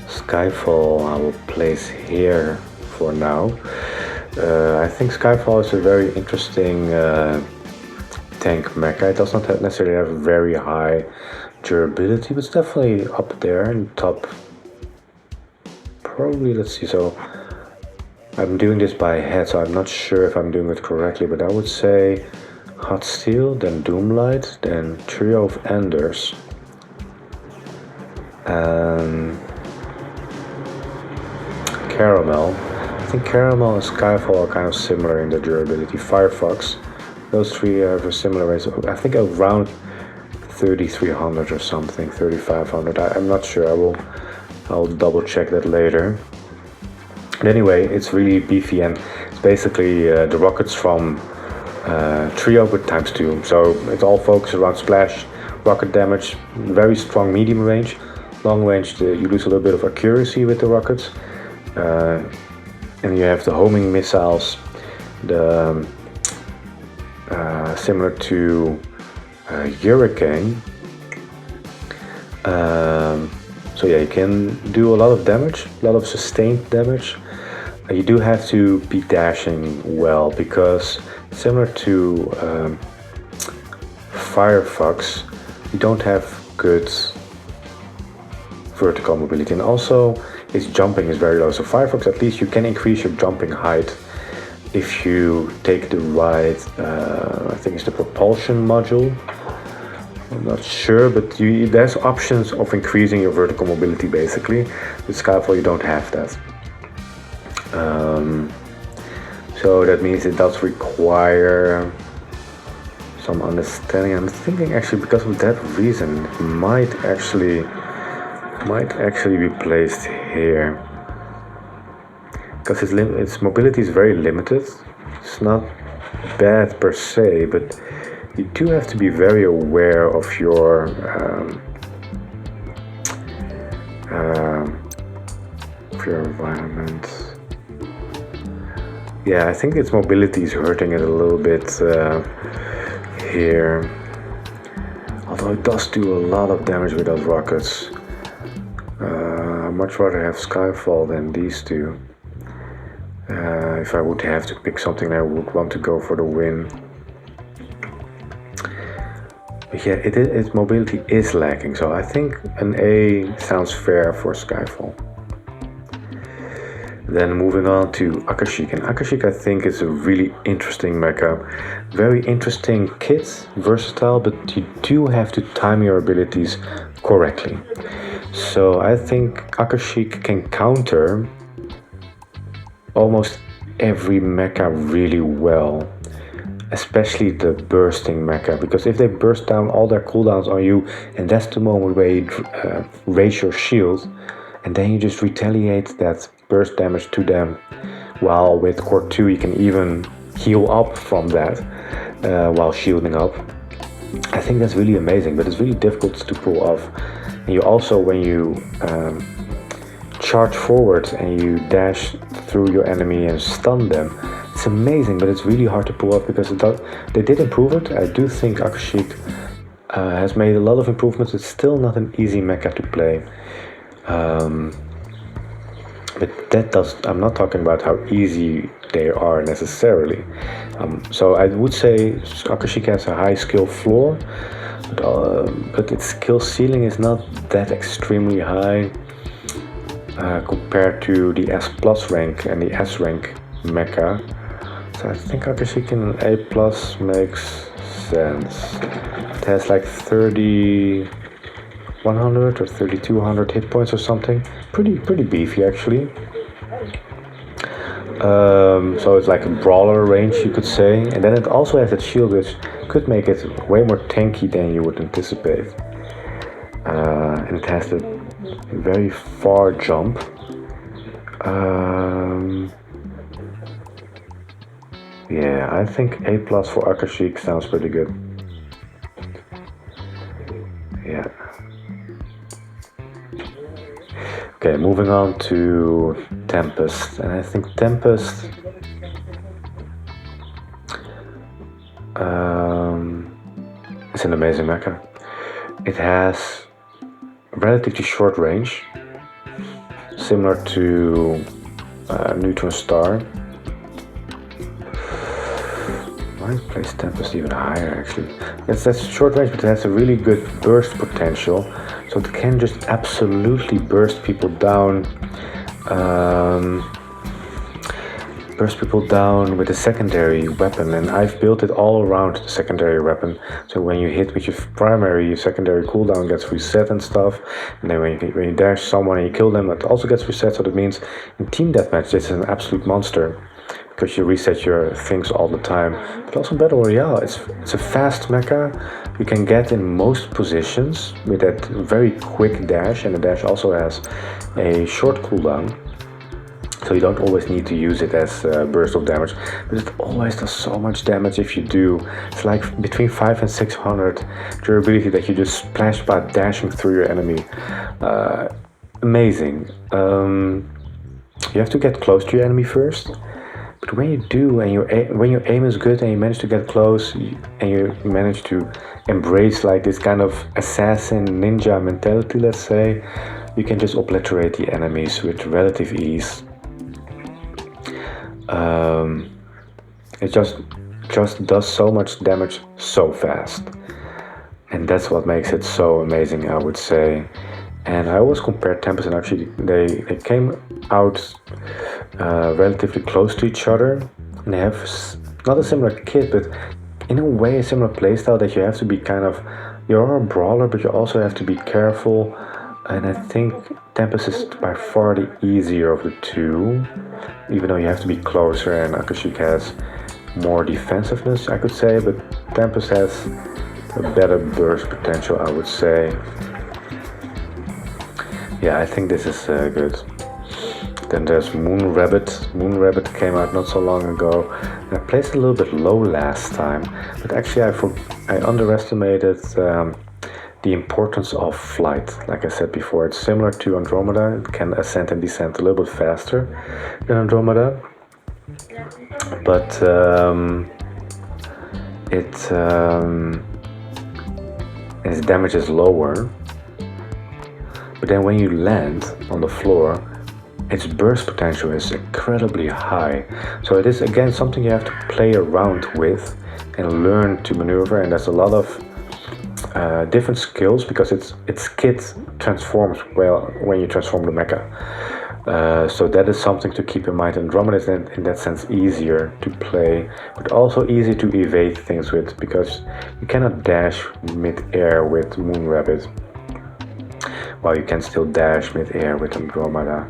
S1: Skyfall I will place here for now. I think Skyfall is a very interesting tank mecha. It does not necessarily have very high durability, but it's definitely up there in top. Probably, let's see, so I'm doing this by head, so I'm not sure if I'm doing it correctly, but I would say Hotsteel, then Doomlight, then Trio of Enders. Caramel. I think Caramel and Skyfall are kind of similar in the durability. Firefox, those three have a similar rate. I think around 3300 or something, 3500. I'm not sure. I'll double check that later. But anyway, it's really beefy, and it's basically the rockets from Trio with ×2. So it's all focused around splash, rocket damage, very strong medium range. Long range, you lose a little bit of accuracy with the rockets. And you have the homing missiles, the similar to Hurricane. So yeah, you can do a lot of damage, a lot of sustained damage. You do have to be dashing well, because similar to Firefox, you don't have good vertical mobility, and also its jumping is very low. So Firefox, at least you can increase your jumping height if you take the right, I think it's the propulsion module. I'm not sure, but there's options of increasing your vertical mobility basically. With Skyfall you don't have that. So that means it does require some understanding. I'm thinking actually because of that reason it might actually be placed here, because its mobility is very limited. It's not bad per se, but you do have to be very aware of your environment. Yeah, I think its mobility is hurting it a little bit here. Although it does do a lot of damage with those rockets. I'd much rather have Skyfall than these two. If I would have to pick something, I would want to go for the win. But yeah, its mobility is lacking, so I think an A sounds fair for Skyfall. Then moving on to Akashic, and Akashic I think is a really interesting mecha. Very interesting kit, versatile, but you do have to time your abilities correctly. So I think Akashic can counter almost every mecha really well, especially the bursting mecha, because if they burst down all their cooldowns on you, and that's the moment where you raise your shield, and then you just retaliate that burst damage to them, while with Core 2 you can even heal up from that while shielding up. I think that's really amazing, but it's really difficult to pull off. And you also, when you charge forward and you dash through your enemy and stun them, it's amazing, but it's really hard to pull off, because they did improve it. I do think Akashic has made a lot of improvements. It's still not an easy mecha to play. But I'm not talking about how easy they are necessarily. So I would say Akashic has a high skill floor, but its skill ceiling is not that extremely high compared to the S plus rank and the S rank mecha. So I think Akashic in an A plus makes sense. It has like 3,100 or 3,200 hit points or something. Pretty beefy actually. So it's like a brawler range, you could say. And then it also has that shield, which could make it way more tanky than you would anticipate. And it has a very far jump. Yeah, I think A plus for Akashic sounds pretty good. Yeah. Okay, moving on to Tempest, and I think Tempest is an amazing mecha. It has relatively short range, similar to Neutron Star. Might place Tempest even higher actually. That's short range, but it has a really good burst potential, so it can just absolutely burst people down. With a secondary weapon, and I've built it all around the secondary weapon. So when you hit with your primary, your secondary cooldown gets reset and stuff. And then when you dash someone and you kill them, it also gets reset. So that means in team deathmatch, this is an absolute monster because you reset your things all the time. But also Battle Royale, it's a fast mecha. You can get in most positions with that very quick dash, and the dash also has a short cooldown. So you don't always need to use it as a burst of damage, but it always does so much damage if you do. It's like between 500 and 600 durability that you just splash by dashing through your enemy. Amazing. You have to get close to your enemy first, but when you do, and when your aim is good and you manage to get close and you manage to embrace like this kind of assassin ninja mentality, let's say, you can just obliterate the enemies with relative ease. It just does so much damage so fast, and that's what makes it so amazing, I would say. And I always compare Tempest, and actually they came out relatively close to each other, and they have not a similar kit, but in a way a similar playstyle, that you have to be kind of, you're a brawler, but you also have to be careful. And I think Tempest is by far the easier of the two, even though you have to be closer, and Akashic has more defensiveness, I could say, but Tempest has a better burst potential, I would say. Yeah, I think this is good. Then there's Moon Rabbit. Moon Rabbit came out not so long ago, and I placed it a little bit low last time, but actually I underestimated the importance of flight. Like I said before, it's similar to Andromeda. It can ascend and descend a little bit faster than Andromeda, but its damage is lower. But then when you land on the floor, its burst potential is incredibly high. So it is again something you have to play around with and learn to maneuver, and there's a lot of different skills, because its kit transforms well when you transform the mecha. So that is something to keep in mind. Andromeda is in that sense easier to play, but also easy to evade things with, because you cannot dash mid-air with Moon Rabbit, while you can still dash mid-air with Andromeda.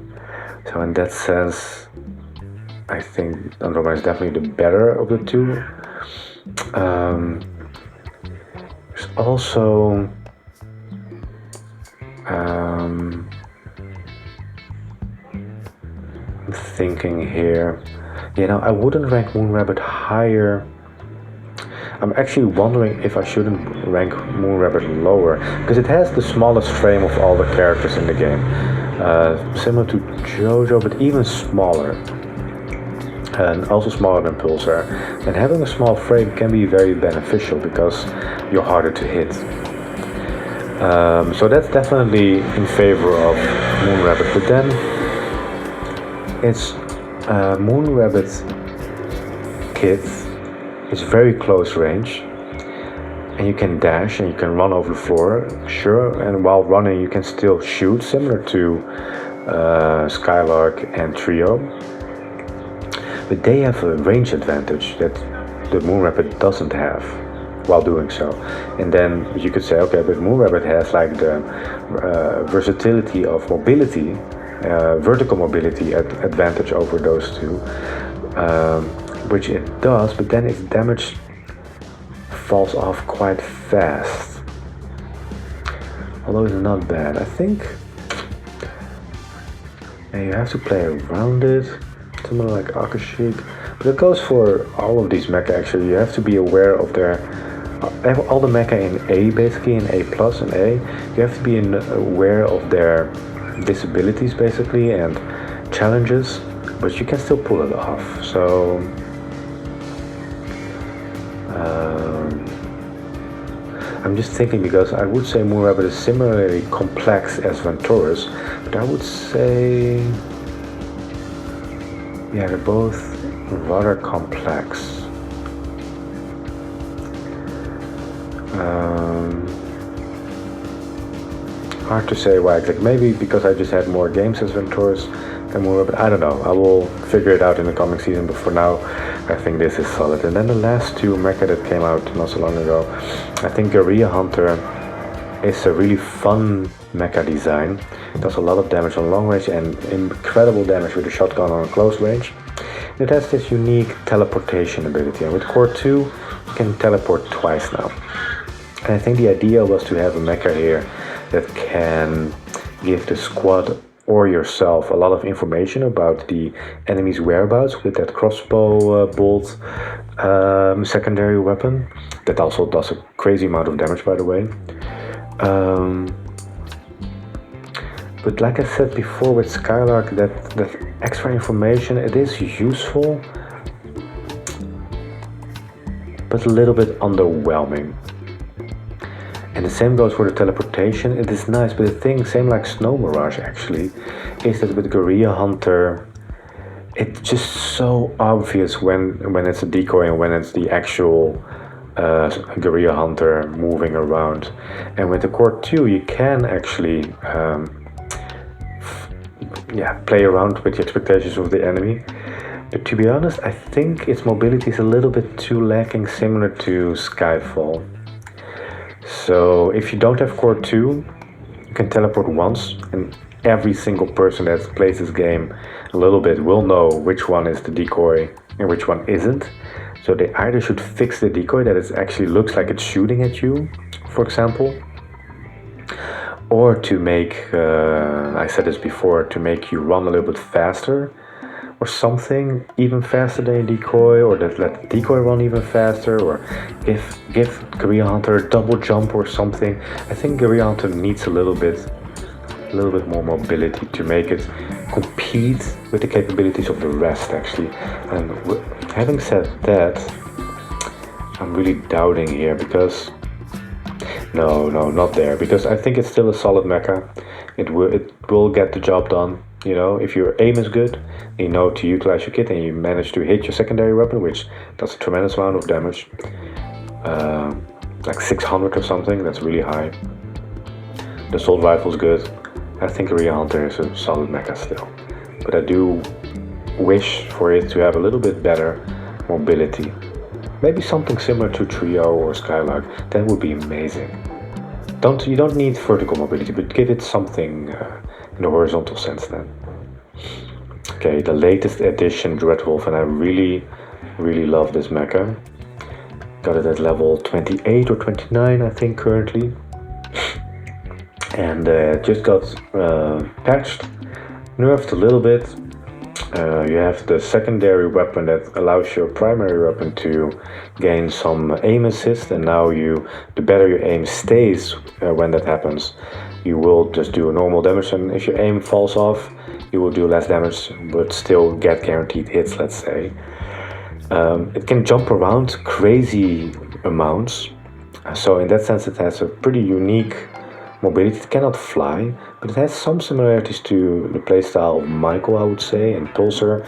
S1: So in that sense, I think Andromeda is definitely the better of the two. There's also I'm thinking here, I wouldn't rank Moon Rabbit higher. I'm actually wondering if I shouldn't rank Moon Rabbit lower, because it has the smallest frame of all the characters in the game. Similar to JOJO, but even smaller. And also smaller than Pulsar. And having a small frame can be very beneficial, because you're harder to hit. So that's definitely in favor of Moon Rabbit. But then it's Moon Rabbit's kit is very close range, and you can dash and you can run over the floor, sure, and while running you can still shoot, similar to Skylark and Trio. But they have a range advantage that the Moon Rabbit doesn't have while doing so. And then you could say, okay, but Moon Rabbit has like the versatility of mobility, vertical mobility advantage over those two, which it does, but then its damage falls off quite fast. Although it's not bad. I think you have to play around it, similar like Akashic, but it goes for all of these mecha actually. You have to be aware of their all the mecha in A, basically in A plus and A. You have to be aware of their disabilities basically and challenges, but you can still pull it off. So I'm just thinking, because I would say Moonrabbit is similarly complex as Ventorus, but I would say, yeah, they're both rather complex. Hard to say why. Like, maybe because I just had more games as Ventorus than Moonrabbit. I don't know. I will figure it out in the coming season, but for now, I think this is solid. And then the last two mecha that came out not so long ago, I think Guerilla Hunter is a really fun mecha design. It does a lot of damage on long range and incredible damage with a shotgun on close range. It has this unique teleportation ability, and with Core 2, you can teleport twice now. And I think the idea was to have a mecha here that can give the squad or yourself a lot of information about the enemy's whereabouts with that crossbow bolt secondary weapon. That also does a crazy amount of damage, by the way. But like I said before with Skylark, that extra information, it is useful, but a little bit underwhelming. And the same goes for the teleportation. It is nice, but the thing, same like Snow Mirage actually, is that with Guerilla Hunter, it's just so obvious when it's a decoy and when it's the actual Guerilla Hunter moving around. And with the Core 2, you can actually play around with the expectations of the enemy. But to be honest, I think its mobility is a little bit too lacking, similar to Skyfall. So if you don't have Core 2, you can teleport once, and every single person that plays this game a little bit will know which one is the decoy and which one isn't. So they either should fix the decoy that it actually looks like it's shooting at you, for example, or to make, I said this before, to make you run a little bit faster, or something even faster than a decoy, or let the decoy run even faster, or give Guerilla Hunter a double jump or something. I think Guerilla Hunter needs a little bit more mobility to make it compete with the capabilities of the rest actually. And having said that, I'm really doubting here, because no, not there, because I think it's still a solid mecha. It will get the job done. You know, if your aim is good, you know to utilize your kit, and you manage to hit your secondary weapon, which does a tremendous amount of damage, like 600 or something, that's really high. The assault rifle is good. I think Guerilla Hunter is a solid mecha still, but I do wish for it to have a little bit better mobility. Maybe something similar to Trio or Skylark. That would be amazing. You don't need vertical mobility, but give it something in the horizontal sense then. Okay, the latest edition Dreadwolf, and I really love this mecha. Got it at level 28 or 29, I think, currently. And just got patched, nerfed a little bit. You have the secondary weapon that allows your primary weapon to gain some aim assist, and now the better your aim stays when that happens, you will just do normal damage, and if your aim falls off, you will do less damage, but still get guaranteed hits, let's say. It can jump around crazy amounts, so in that sense it has a pretty unique mobility. It cannot fly, but it has some similarities to the playstyle of Michael, I would say, and Pulsar,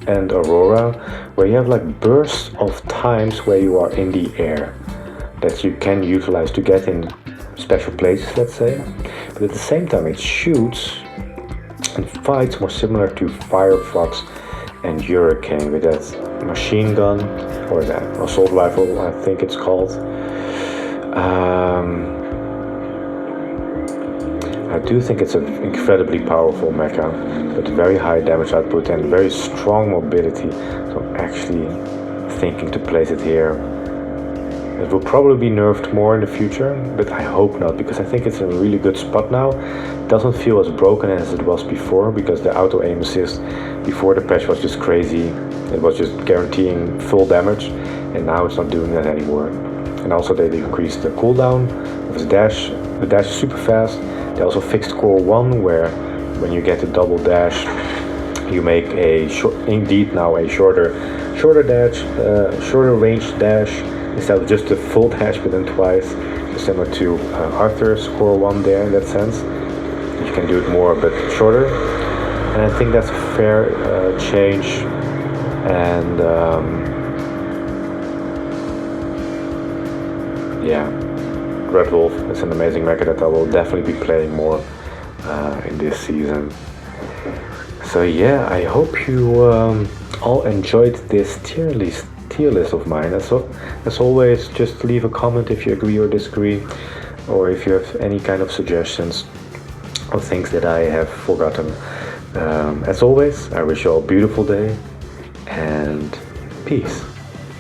S1: and Aurora, where you have like bursts of times where you are in the air that you can utilize to get in special places, let's say. But at the same time, it shoots and fights more similar to Firefox and Hurricane with that machine gun, or that assault rifle, I think it's called. I do think it's an incredibly powerful mecha, with very high damage output and very strong mobility. So I'm actually thinking to place it here. It will probably be nerfed more in the future, but I hope not, because I think it's in a really good spot now. It doesn't feel as broken as it was before, because the auto aim assist before the patch was just crazy. It was just guaranteeing full damage, and now it's not doing that anymore. And also they increased the cooldown of his dash. The dash is super fast, They also fixed core 1, where when you get a double dash, you make a indeed now a shorter dash, shorter range dash, instead of just a full dash but then twice, similar to Arthur's core 1 there in that sense. You can do it more but shorter, and I think that's a fair change. And yeah, Dreadwolf is an amazing mecha that I will definitely be playing more in this season. So yeah, I hope you all enjoyed this tier list of mine. As always, just leave a comment if you agree or disagree, or if you have any kind of suggestions or things that I have forgotten. As always, I wish you all a beautiful day and peace.